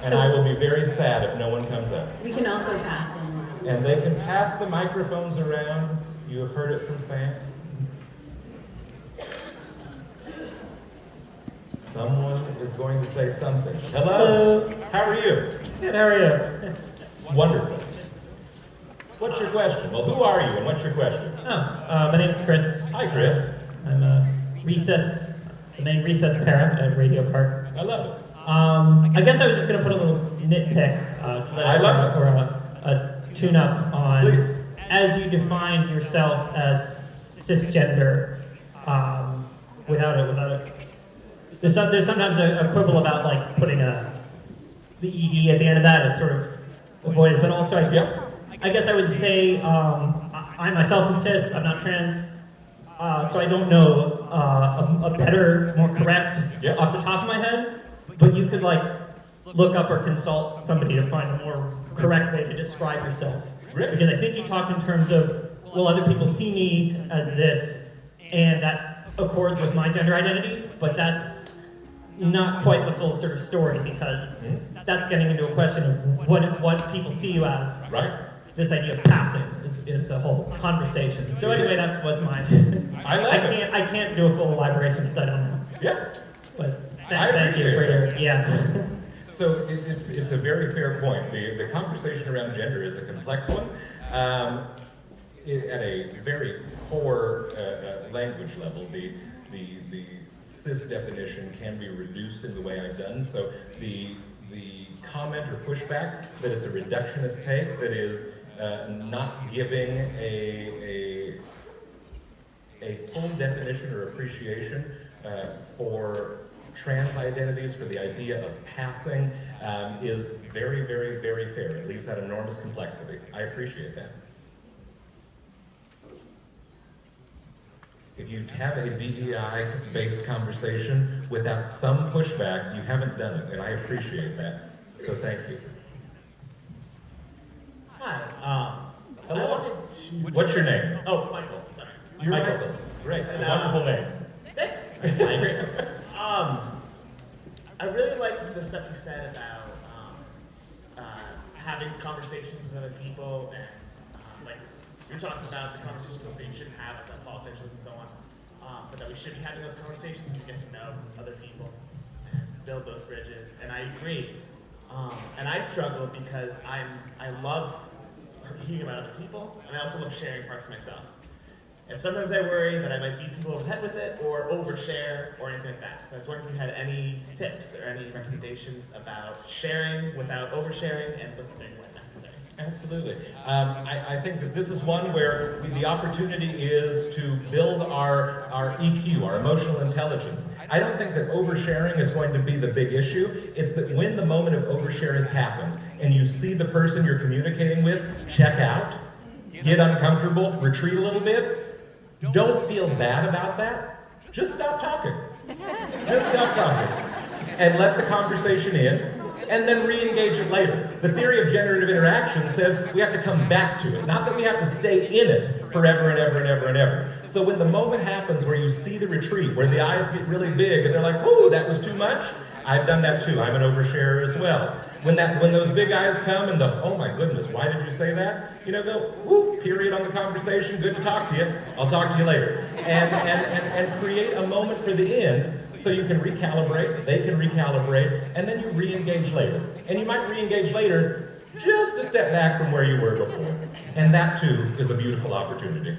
K: And I will be very sad if no one comes up.
F: We can also pass them.
K: And they can pass the microphones around. You have heard it from Sam. Someone is going to say something. Hello. How are you?
M: Good, how are you?
K: Wonderful. What's your question? Well, who are you and what's your question?
M: My name's Chris.
K: Hi, Chris.
M: I'm the main recess parent at Radio Park.
K: I love it.
M: I guess I was just going to put a little nitpick,
K: I love it.
M: or a tune-up on,
K: please,
M: as you define yourself as cisgender, without it. There's sometimes a quibble about like putting the ED at the end of that is sort of avoided, but also I guess I would say I myself am cis. I'm not trans. So I don't know a better, more correct off the top of my head. But you could like look up or consult somebody to find a more correct way to describe yourself.
K: Really?
M: Because I think you talked in terms of, well, other people see me as this, and that accords with my gender identity, but that's not quite the full sort of story, because that's getting into a question of what people see you as.
K: Right.
M: This idea of passing is a whole conversation. So anyway, that was my. I can't do a full elaboration because I don't know.
K: Yeah.
M: But
K: I appreciate it.
M: Yeah.
K: So it's a very fair point. The conversation around gender is a complex one. At a very core language level, the cis definition can be reduced in the way I've done. So the comment or pushback that it's a reductionist take that is not giving a full definition or appreciation for trans identities, for the idea of passing, is very, very, very fair. It leaves that enormous complexity. I appreciate that. If you have a DEI-based conversation without some pushback, you haven't done it, and I appreciate that. So thank you.
N: Hi.
K: Hello. What's your name?
N: Oh, Michael. Sorry.
K: You're Michael. Great. It's a wonderful name.
N: Thank you. I agree. I really like the stuff you said about having conversations with other people, and like you're talking about the conversations that you shouldn't have as politicians and so on, but that we should be having those conversations to get to know other people and build those bridges. And I agree. And I struggle because I love hearing about other people, and I also love sharing parts of myself. And sometimes I worry that I might beat people over the head with it, or overshare, or anything like that. So I was wondering if you had any tips or any recommendations about sharing without oversharing and listening when necessary.
K: Absolutely. I think that this is one where the opportunity is to build our EQ, our emotional intelligence. I don't think that oversharing is going to be the big issue. It's that when the moment of overshare has happened, and you see the person you're communicating with check out, get uncomfortable, retreat a little bit, don't feel bad about that. Just stop talking. Just stop talking. And let the conversation in, and then re-engage it later. The theory of generative interaction says we have to come back to it, not that we have to stay in it forever and ever and ever and ever. So when the moment happens where you see the retreat, where the eyes get really big and they're like, whoa, that was too much, I've done that too. I'm an oversharer as well. When those big eyes come and oh my goodness, why did you say that? Go, whoop, period on the conversation, good to talk to you, I'll talk to you later. And create a moment for the end so you can recalibrate, they can recalibrate, and then you re-engage later. And you might re-engage later just a step back from where you were before. And that too is a beautiful opportunity.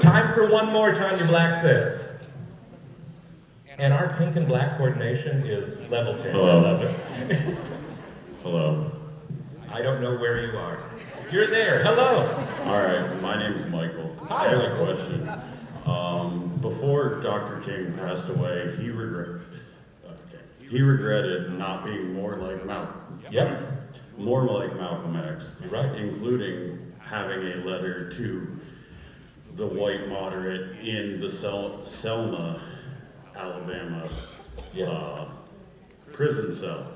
K: Time for one more, Tanya Black says. And our pink and black coordination is level 10.
C: Hello.
K: I love it.
C: Hello.
K: I don't know where you are. You're there. Hello.
C: All right. My name is Michael.
K: Hi,
C: I have a
K: Michael.
C: question. Before Dr. King passed away, he regretted not being more like Malcolm.
K: Yep.
C: More like Malcolm X.
K: You're right.
C: Including having a letter to the white moderate in the Selma, Alabama prison cell.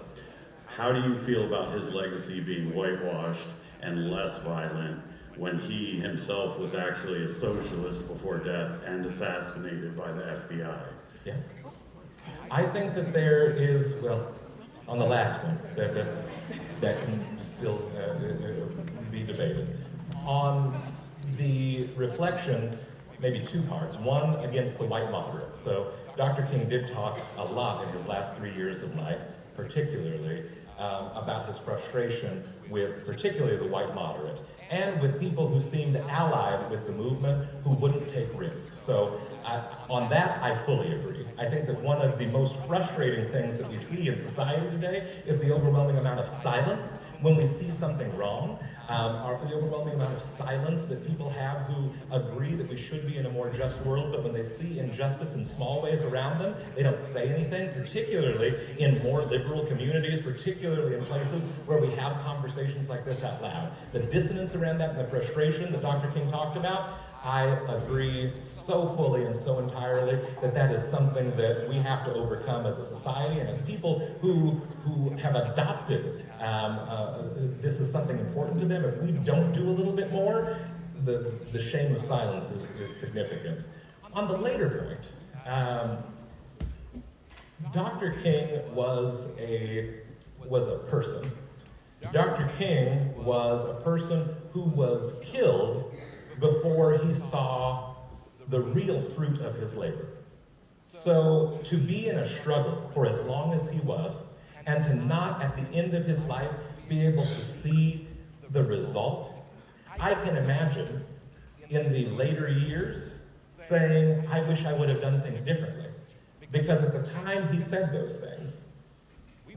C: How do you feel about his legacy being whitewashed and less violent when he himself was actually a socialist before death and assassinated by the FBI?
K: Yeah. I think that there is, well, on the last one, that can still be debated. On the reflection, maybe two parts. One, against the white moderates. So Dr. King did talk a lot in his last 3 years of life, particularly about his frustration with particularly the white moderate, and with people who seemed allied with the movement who wouldn't take risks. So on that, I fully agree. I think that one of the most frustrating things that we see in society today is the overwhelming amount of silence when we see something wrong, or the overwhelming amount of silence that people have who agree that we should be in a more just world, but when they see injustice in small ways around them, they don't say anything, particularly in more liberal communities, particularly in places where we have conversations like this out loud. The dissonance around that and the frustration that Dr. King talked about, I agree so fully and so entirely that that is something that we have to overcome as a society and as people who have adopted this is something important to them. If we don't do a little bit more, the shame of silence is significant. On the later point, Dr. King was a person. Dr. King was a person who was killed before he saw the real fruit of his labor. So to be in a struggle for as long as he was, and to not at the end of his life be able to see the result, I can imagine in the later years saying, I wish I would have done things differently. Because at the time he said those things,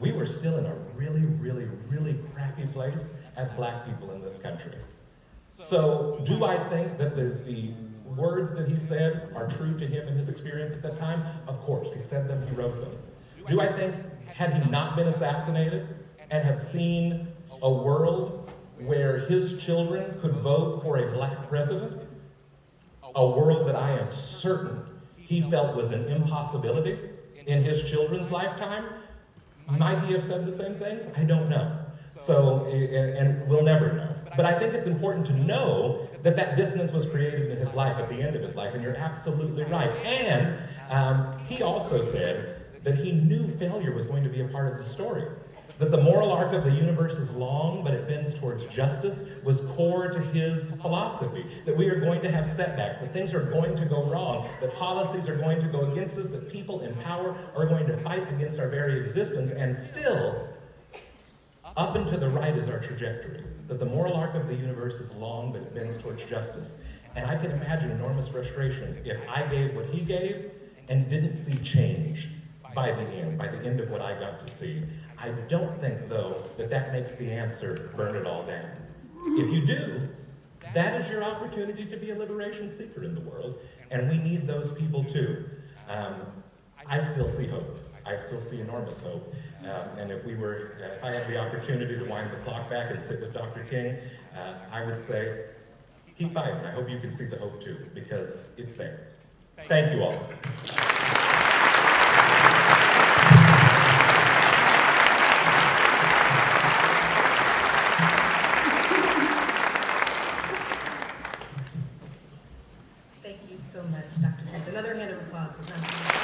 K: we were still in a really, really, really crappy place as black people in this country. So do I think that the words that he said are true to him and his experience at that time? Of course, he said them, he wrote them. Do I think, had he not been assassinated and had seen a world where his children could vote for a black president, a world that I am certain he felt was an impossibility in his children's lifetime, might he have said the same things? I don't know. So, and we'll never know. But I think it's important to know that that dissonance was created in his life at the end of his life, and you're absolutely right. And he also said that he knew failure was going to be a part of the story. That the moral arc of the universe is long, but it bends towards justice, was core to his philosophy. That we are going to have setbacks, that things are going to go wrong, that policies are going to go against us, that people in power are going to fight against our very existence, and still, up and to the right is our trajectory. That the moral arc of the universe is long, but it bends towards justice. And I can imagine enormous frustration if I gave what he gave and didn't see change by the end of what I got to see. I don't think, though, that that makes the answer burn it all down. If you do, that is your opportunity to be a liberation seeker in the world, and we need those people too. I still see hope. I still see enormous hope. And if I had the opportunity to wind the clock back and sit with Dr. King, I would say, keep fighting. I hope you can see the hope too, because it's there. Thank you all.
D: Thank you so much, Dr. Smith. Another hand of applause for Dr. Smith.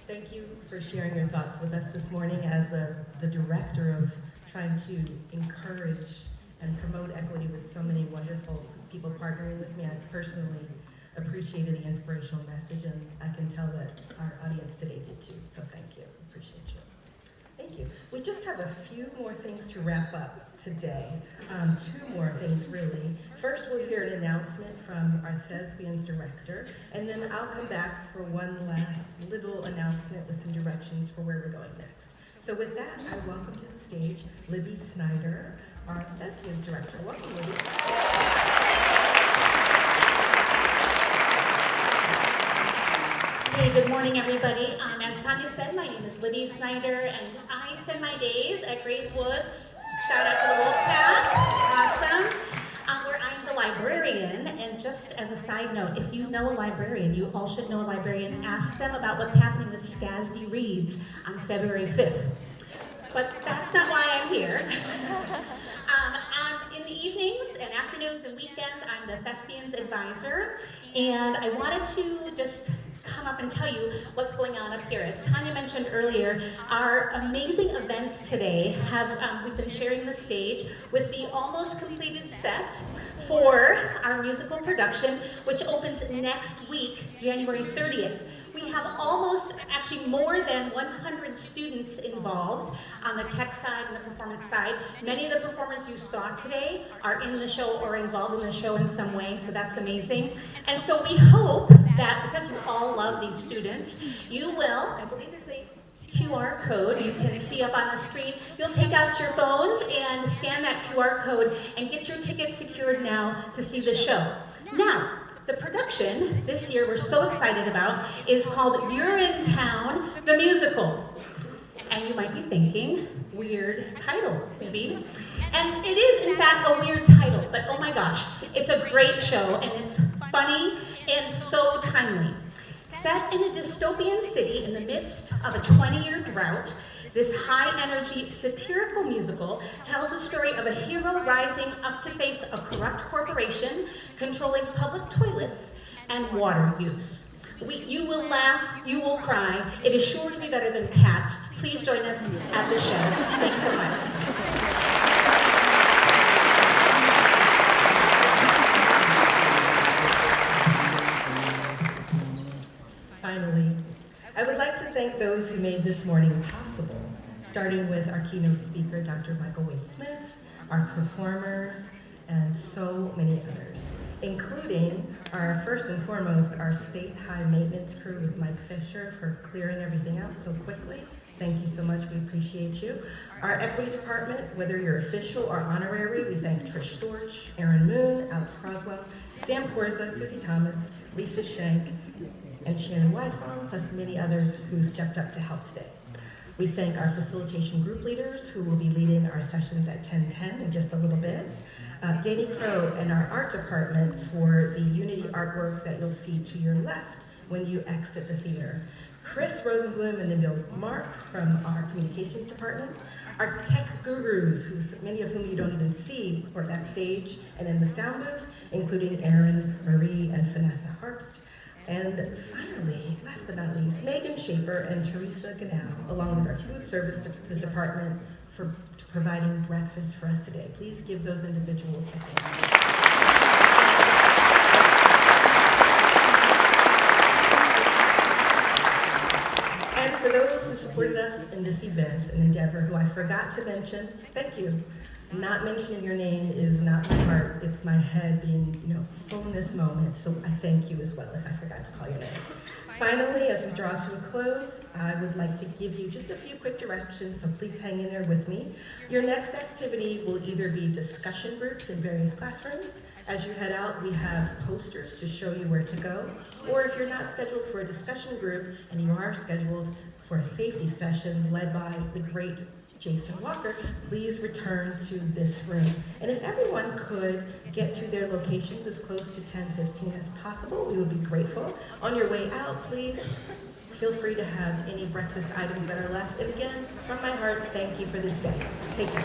D: Thank you for sharing your thoughts with us this morning as the director of trying to encourage and promote equity with so many wonderful people partnering with me. I personally appreciated the inspirational message, and I can tell that our audience today did too, so thank you. Appreciate you. Thank you. We just have a few more things to wrap up today. Two more things, really. First, we'll hear an announcement from our Thespians director, and then I'll come back for one last little announcement with some directions for where we're going next. So with that, I welcome to the stage Libby Snyder, our Thespians director. Welcome, Libby.
O: Hey, good morning, everybody. As Tanya said, my name is Libby Snyder, and I spend my days at Grays Woods. Shout out to the Wolfpack. Awesome. Where I'm the librarian, and just as a side note, if you know a librarian, you all should know a librarian, ask them about what's happening with SCASD Reads on February 5th. But that's not why I'm here. In the evenings and afternoons and weekends, I'm the Thespians advisor, and I wanted to just come up and tell you what's going on up here. As Tanya mentioned earlier, our amazing events today have, we've been sharing the stage with the almost completed set for our musical production, which opens next week, January 30th. We have actually more than 100 students involved on the tech side and the performance side. Many of the performers you saw today are in the show or involved in the show in some way, so that's amazing. And so we hope that because you all love these students, you will, I believe there's a QR code you can see up on the screen. You'll take out your phones and scan that QR code and get your ticket secured now to see the show. Now, the production this year we're so excited about is called You're in Town, the Musical. And you might be thinking, weird title, maybe. And it is, in fact, a weird title, but oh my gosh, it's a great show, and it's funny and so timely. Set in a dystopian city in the midst of a 20-year drought, this high-energy satirical musical tells the story of a hero rising up to face a corrupt corporation controlling public toilets and water use. You will laugh, you will cry. It is sure to be better than Cats. Please join us at the show. Thanks so much.
D: Finally, I would like to thank those who made this morning possible, starting with our keynote speaker, Dr. Michael Wade Smith, our performers, and so many others. including our first and foremost, our state high maintenance crew with Mike Fisher for clearing everything out so quickly. Thank you so much, we appreciate you. Our equity department, whether you're official or honorary, we thank Trish Storch, Aaron Moon, Alex Croswell, Sam Corza, Susie Thomas, Lisa Shank, and Shannon Wysong, plus many others who stepped up to help today. We thank our facilitation group leaders who will be leading our sessions at 10:10 in just a little bit. Danny Crow and our art department for the Unity artwork that you'll see to your left when you exit the theater. Chris Rosenblum and Emil Mark from our communications department. Our tech gurus, many of whom you don't even see, were backstage and in the sound booth, including Erin, Marie, and Vanessa Harpst. And finally, last but not least, Megan Shaper and Teresa Ganau, along with our food service department for providing breakfast for us today. Please give those individuals a hand. And for those who supported us in this event and endeavor, who I forgot to mention, thank you. Not mentioning your name is not my heart, it's my head being, full in this moment, so I thank you as well if I forgot to call your name. Finally, as we draw to a close, I would like to give you just a few quick directions, so please hang in there with me. Your next activity will either be discussion groups in various classrooms. As you head out, we have posters to show you where to go, or if you're not scheduled for a discussion group and you are scheduled for a safety session led by the great Jason Walker, please return to this room. And if everyone could get to their locations as close to 10:15 as possible, we would be grateful. On your way out, please feel free to have any breakfast items that are left. And again, from my heart, thank you for this day. Take care.